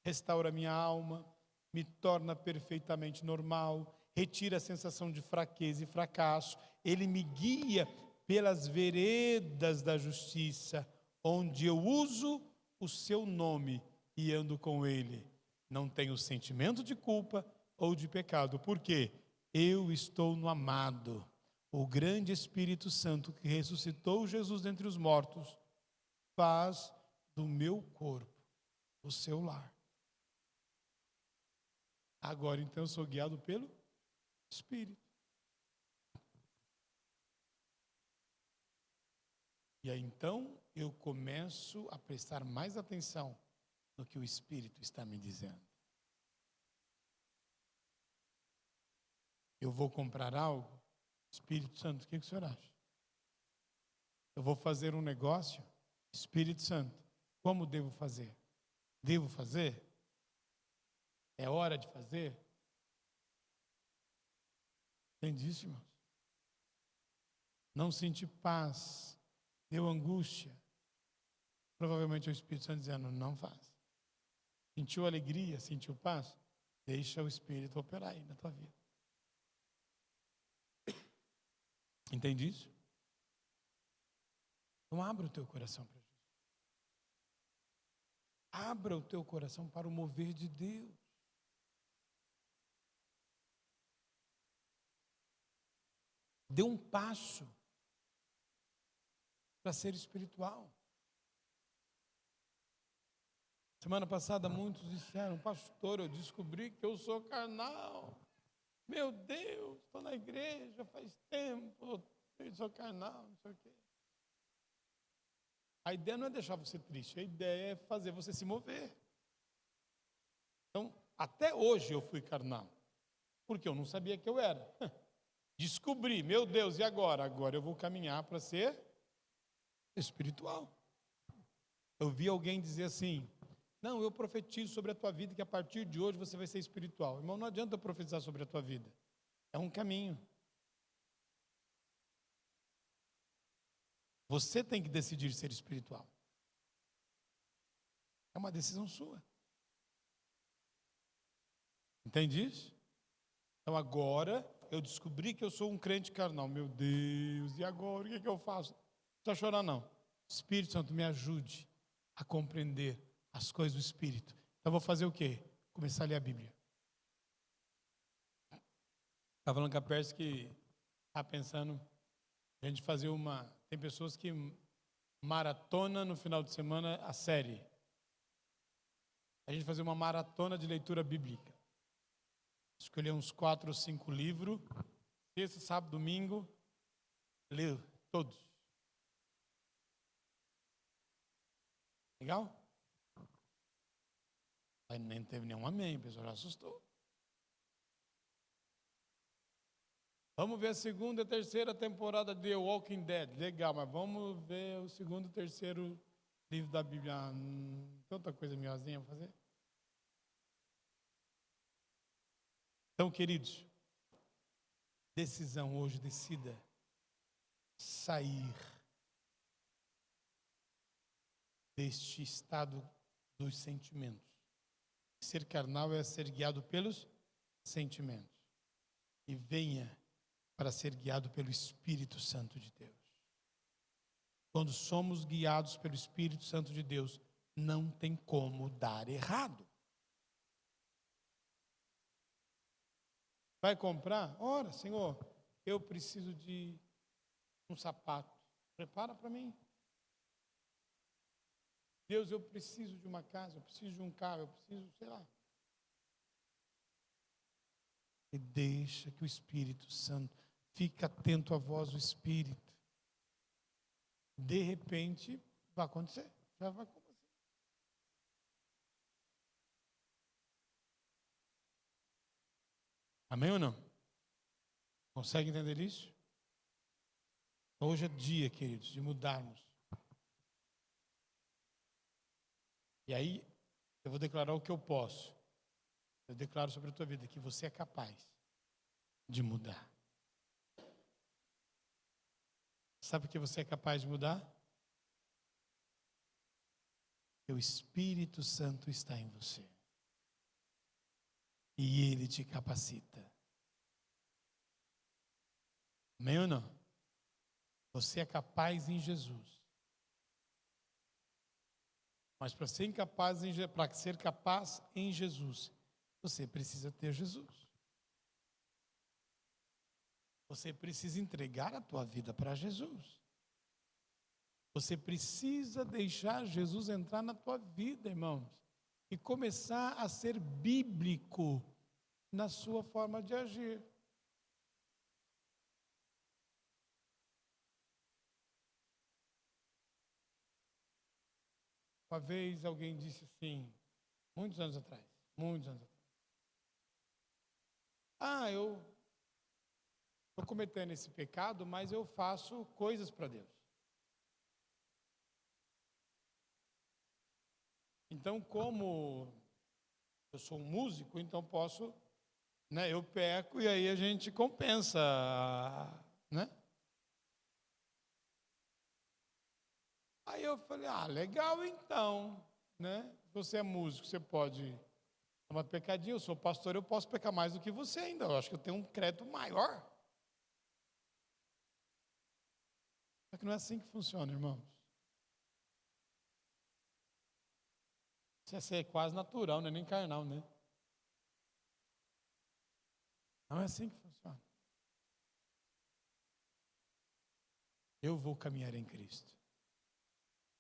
S2: Restaura minha alma, me torna perfeitamente normal, retira a sensação de fraqueza e fracasso. Ele me guia pelas veredas da justiça, onde eu uso o seu nome e ando com ele. Não tenho sentimento de culpa ou de pecado, porque eu estou no amado. O grande Espírito Santo que ressuscitou Jesus dentre os mortos faz do meu corpo o seu lar. Agora, então, eu sou guiado pelo Espírito. E aí, então, eu começo a prestar mais atenção no que o Espírito está me dizendo. Eu vou comprar algo? Espírito Santo, o que o senhor acha? Eu vou fazer um negócio? Espírito Santo, como devo fazer? Devo fazer? É hora de fazer? Entende isso, irmãos? Não senti paz, deu angústia. Provavelmente é o Espírito Santo dizendo, não faz. Sentiu alegria, sentiu paz? Deixa o Espírito operar aí na tua vida. Entende isso? Então abra o teu coração para Jesus. Abra o teu coração para o mover de Deus. Dê um passo para ser espiritual. Semana passada muitos disseram, pastor, eu descobri que eu sou carnal. Meu Deus, estou na igreja faz tempo, eu sou carnal, não sei o quê. A ideia não é deixar você triste, a ideia é fazer você se mover. Então, até hoje eu fui carnal, porque eu não sabia que eu era. Descobri, meu Deus, e agora? Agora eu vou caminhar para ser espiritual. Eu vi alguém dizer assim, não, eu profetizo sobre a tua vida que a partir de hoje você vai ser espiritual. Irmão, não adianta eu profetizar sobre a tua vida. É um caminho. Você tem que decidir ser espiritual. É uma decisão sua. Entende isso? Então agora eu descobri que eu sou um crente carnal. Meu Deus, e agora? O que eu faço? Não precisa chorar, não. Espírito Santo, me ajude a compreender as coisas do Espírito. Então eu vou fazer o quê? Começar a ler a Bíblia. Estava falando com a Pérsia que está pensando a gente fazer uma... Tem pessoas que maratona no final de semana a série. A gente fazer uma maratona de leitura bíblica. Escolher uns 4 ou 5 livros. Sexta, sábado, domingo. Ler todos. Legal? Aí nem teve nenhum amém, o pessoal já assustou. Vamos ver a segunda e terceira temporada de The Walking Dead. Legal, mas vamos ver o segundo e terceiro livro da Bíblia. Tanta coisa melhorzinha a fazer. Então, queridos, decisão hoje, decida sair deste estado dos sentimentos. Ser carnal é ser guiado pelos sentimentos. E venha para ser guiado pelo Espírito Santo de Deus. Quando somos guiados pelo Espírito Santo de Deus, não tem como dar errado. Vai comprar? Ora, Senhor, eu preciso de um sapato. Prepara para mim. Deus, eu preciso de uma casa, eu preciso de um carro, eu preciso, sei lá. e deixa que o Espírito Santo, fique atento à voz do Espírito. De repente, vai acontecer, já vai acontecer. Amém ou não? Consegue entender isso? Hoje é dia, queridos, de mudarmos. E aí, eu vou declarar o que eu posso. Eu declaro sobre a tua vida que você é capaz de mudar. Sabe por que você é capaz de mudar? Porque o Espírito Santo está em você. E Ele te capacita. Amém ou não? Você é capaz em Jesus. Mas para ser capaz em Jesus, você precisa ter Jesus. Você precisa entregar a tua vida para Jesus. Você precisa deixar Jesus entrar na tua vida, irmãos, e começar a ser bíblico na sua forma de agir. Uma vez alguém disse assim, muitos anos atrás, eu estou cometendo esse pecado, mas eu faço coisas para Deus. Então, como eu sou um músico, então posso, eu peco e aí a gente compensa, né? Aí eu falei, legal então, né? Você é músico, você pode tomar pecadinho, eu sou pastor, eu posso pecar mais do que você ainda, eu acho que eu tenho um crédito maior. Só que não é assim que funciona, irmãos. Isso é quase natural, não é nem carnal, né? Não é assim que funciona. Eu vou caminhar em Cristo.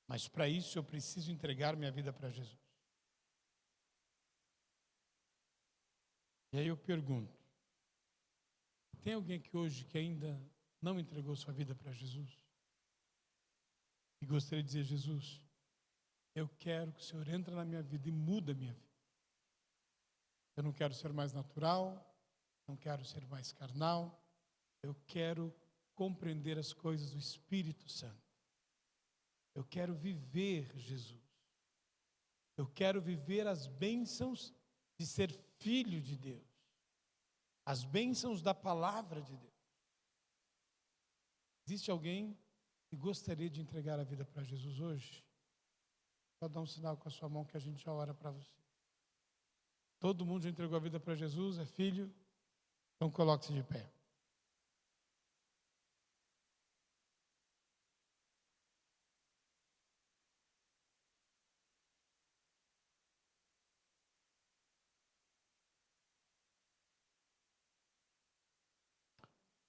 S2: Mas para isso eu preciso entregar minha vida para Jesus. E aí eu pergunto, tem alguém aqui hoje que ainda não entregou sua vida para Jesus? E gostaria de dizer, Jesus, eu quero que o Senhor entre na minha vida e muda a minha vida. Eu não quero ser mais natural, não quero ser mais carnal, eu quero compreender as coisas do Espírito Santo. Eu quero viver Jesus. Eu quero viver as bênçãos de ser filho de Deus. As bênçãos da palavra de Deus. Existe alguém que gostaria de entregar a vida para Jesus hoje? Pode dar um sinal com a sua mão que a gente já ora para você. Todo mundo já entregou a vida para Jesus, é filho? Então coloque-se de pé.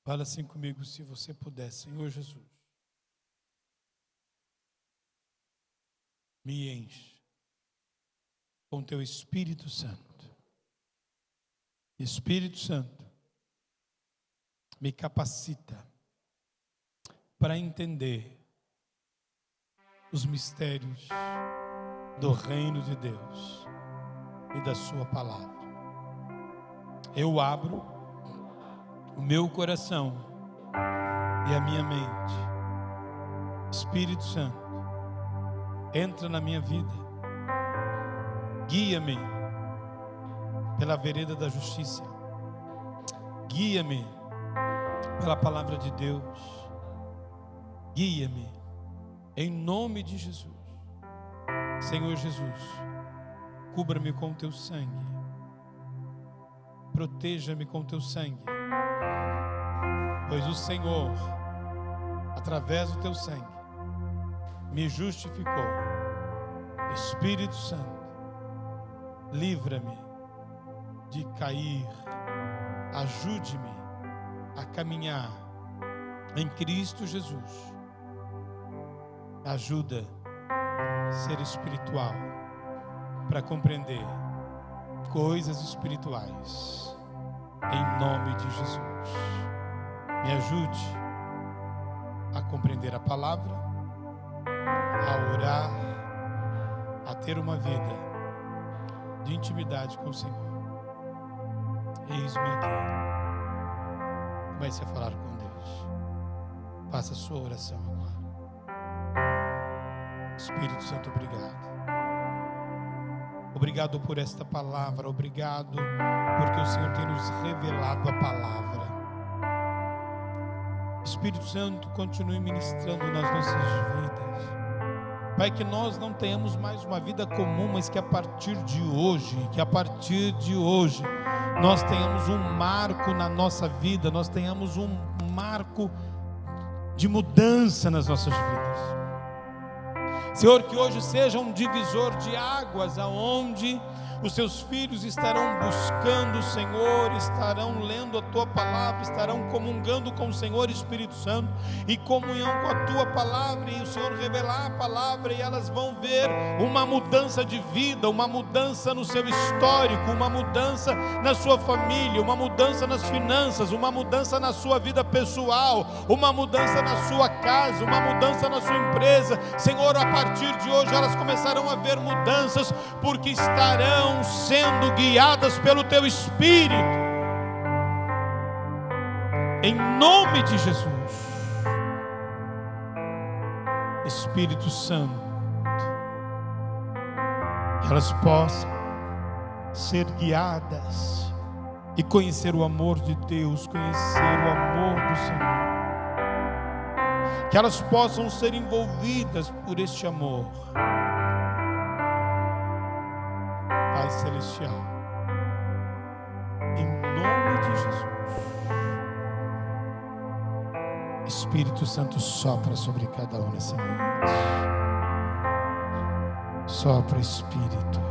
S2: Fala assim comigo, se você puder, Senhor Jesus. Me enche com teu Espírito Santo. Espírito Santo, me capacita para entender os mistérios do reino de Deus e da sua palavra. Eu abro o meu coração e a minha mente. Espírito Santo, entra na minha vida, guia-me pela vereda da justiça, guia-me pela palavra de Deus, guia-me em nome de Jesus. Senhor Jesus, cubra-me com teu sangue, proteja-me com teu sangue, pois o Senhor, através do teu sangue, me justificou. Espírito Santo, livra-me de cair, ajude-me a caminhar em Cristo Jesus. Ajuda a ser espiritual para compreender coisas espirituais. em nome de Jesus. Me ajude a compreender a palavra, a orar, a ter uma vida de intimidade com o Senhor. Eis-me aqui. Comece a falar com Deus. Faça a sua oração agora. Espírito Santo, obrigado. Obrigado por esta palavra. Obrigado porque o Senhor tem nos revelado a palavra. Espírito Santo, continue ministrando nas nossas vidas. Pai, que nós não tenhamos mais uma vida comum, mas que a partir de hoje, nós tenhamos um marco na nossa vida, nós tenhamos um marco de mudança nas nossas vidas. Senhor, que hoje seja um divisor de águas, aonde os teus filhos estarão buscando o Senhor, estarão lendo a tua palavra, estarão comungando com o Senhor, Espírito Santo, em comunhão com a tua palavra, e o Senhor revelar a palavra, e elas vão ver uma mudança de vida, uma mudança no seu histórico, uma mudança na sua família, uma mudança nas finanças, uma mudança na sua vida pessoal, uma mudança na sua casa, uma mudança na sua empresa. Senhor, a partir de hoje elas começarão a ver mudanças, porque estarão sendo guiadas pelo teu Espírito, em nome de Jesus. Espírito Santo, que elas possam ser guiadas e conhecer o amor de Deus, conhecer o amor do Senhor, que elas possam ser envolvidas por este amor. Pai Celestial, em nome de Jesus, Espírito Santo, sopra sobre cada um nessa noite. Sopra, Espírito.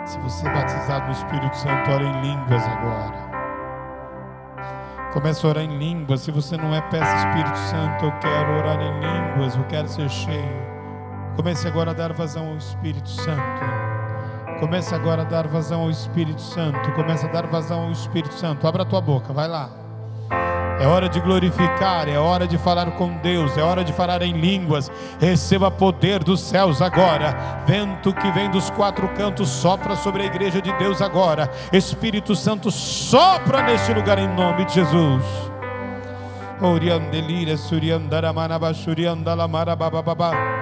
S2: Se você é batizado no Espírito Santo, ora em línguas agora. Comece a orar em línguas. Se você não é, peça, Espírito Santo, eu quero orar em línguas, eu quero ser cheio. Comece agora a dar vazão ao Espírito Santo. Comece agora a dar vazão ao Espírito Santo. Comece a dar vazão ao Espírito Santo. Abra a tua boca, vai lá. É hora de glorificar, é hora de falar com Deus, é hora de falar em línguas. Receba poder dos céus agora. Vento que vem dos quatro cantos, sopra sobre a igreja de Deus agora. Espírito Santo, sopra neste lugar em nome de Jesus. Oriandelira, suriandaramana, suriandalamarabababa.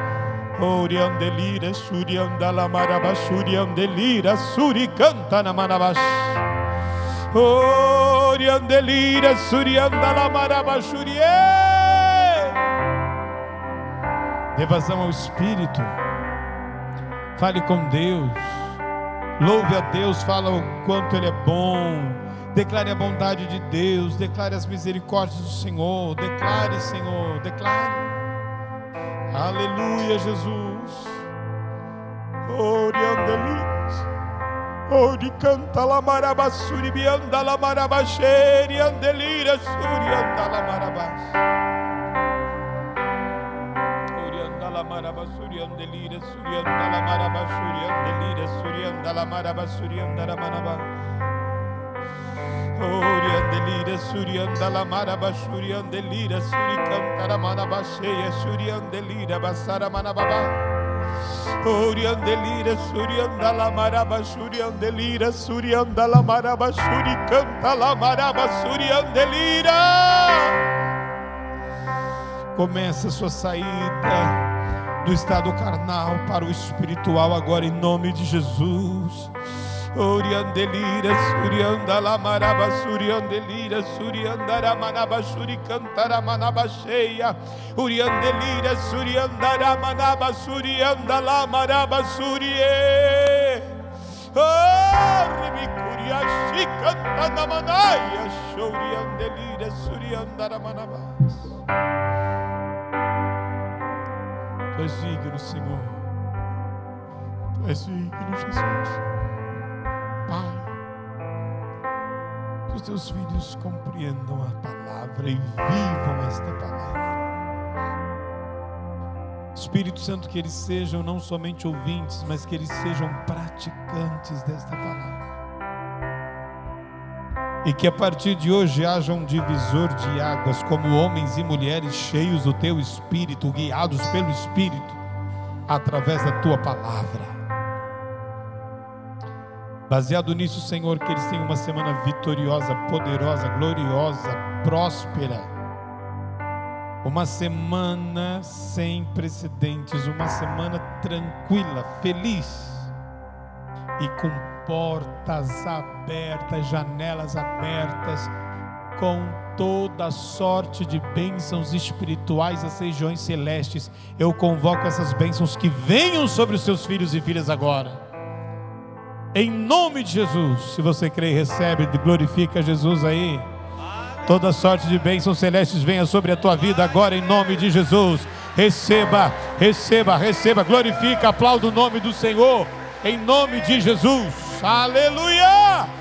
S2: Oriandelira, suriandalamaraba, suriandelira, suricanta na manabash. Oriandelira, suriandalamaraba, surie. Dê vazão ao Espírito. Fale com Deus. Louve a Deus, fala o quanto Ele é bom. Declare a bondade de Deus. Declare as misericórdias do Senhor. Declare, Senhor, declare. Aleluia, Jesus. Oriandelis, ori canta la maraba suribianda la maraba sheri andelira surianda la maraba. Orianda la maraba suriandelira surianda la maraba suriandelira surianda la maraba surianda la maraba. Oriandelira surianda la maraba suriandelira suricanta la maraba cheia suriandelira basara manababa. Oriandelira surianda la maraba suriandelira surianda la maraba suricanta la maraba suriandelira. Começa a sua saída do estado carnal para o espiritual agora em nome de Jesus. Oriandelira, surianda maraba, suriandelira, suriandara manaba, suricantara manaba cheia. Oriandelira, suriandara manaba, surianda la maraba, surie. Ribicuria, chicantana manaia, suriandelira, suriandara manaba. Tu és digno, Senhor. Tu és digno, Jesus. Pai, que os teus filhos compreendam a palavra e vivam esta palavra. Espírito Santo, que eles sejam não somente ouvintes, mas que eles sejam praticantes desta palavra. E que a partir de hoje haja um divisor de águas, como homens e mulheres cheios do teu Espírito, guiados pelo Espírito, através da tua palavra. Baseado nisso, Senhor, que eles tenham uma semana vitoriosa, poderosa, gloriosa, próspera. Uma semana sem precedentes, uma semana tranquila, feliz e com portas abertas, janelas abertas, com toda sorte de bênçãos espirituais das regiões celestes. Eu convoco essas bênçãos que venham sobre os seus filhos e filhas agora. Em nome de Jesus. Se você crê e recebe, glorifica Jesus aí. Toda sorte de bênçãos celestes venha sobre a tua vida agora, em nome de Jesus. Receba, receba, receba. Glorifica, aplauda o nome do Senhor, em nome de Jesus. Aleluia!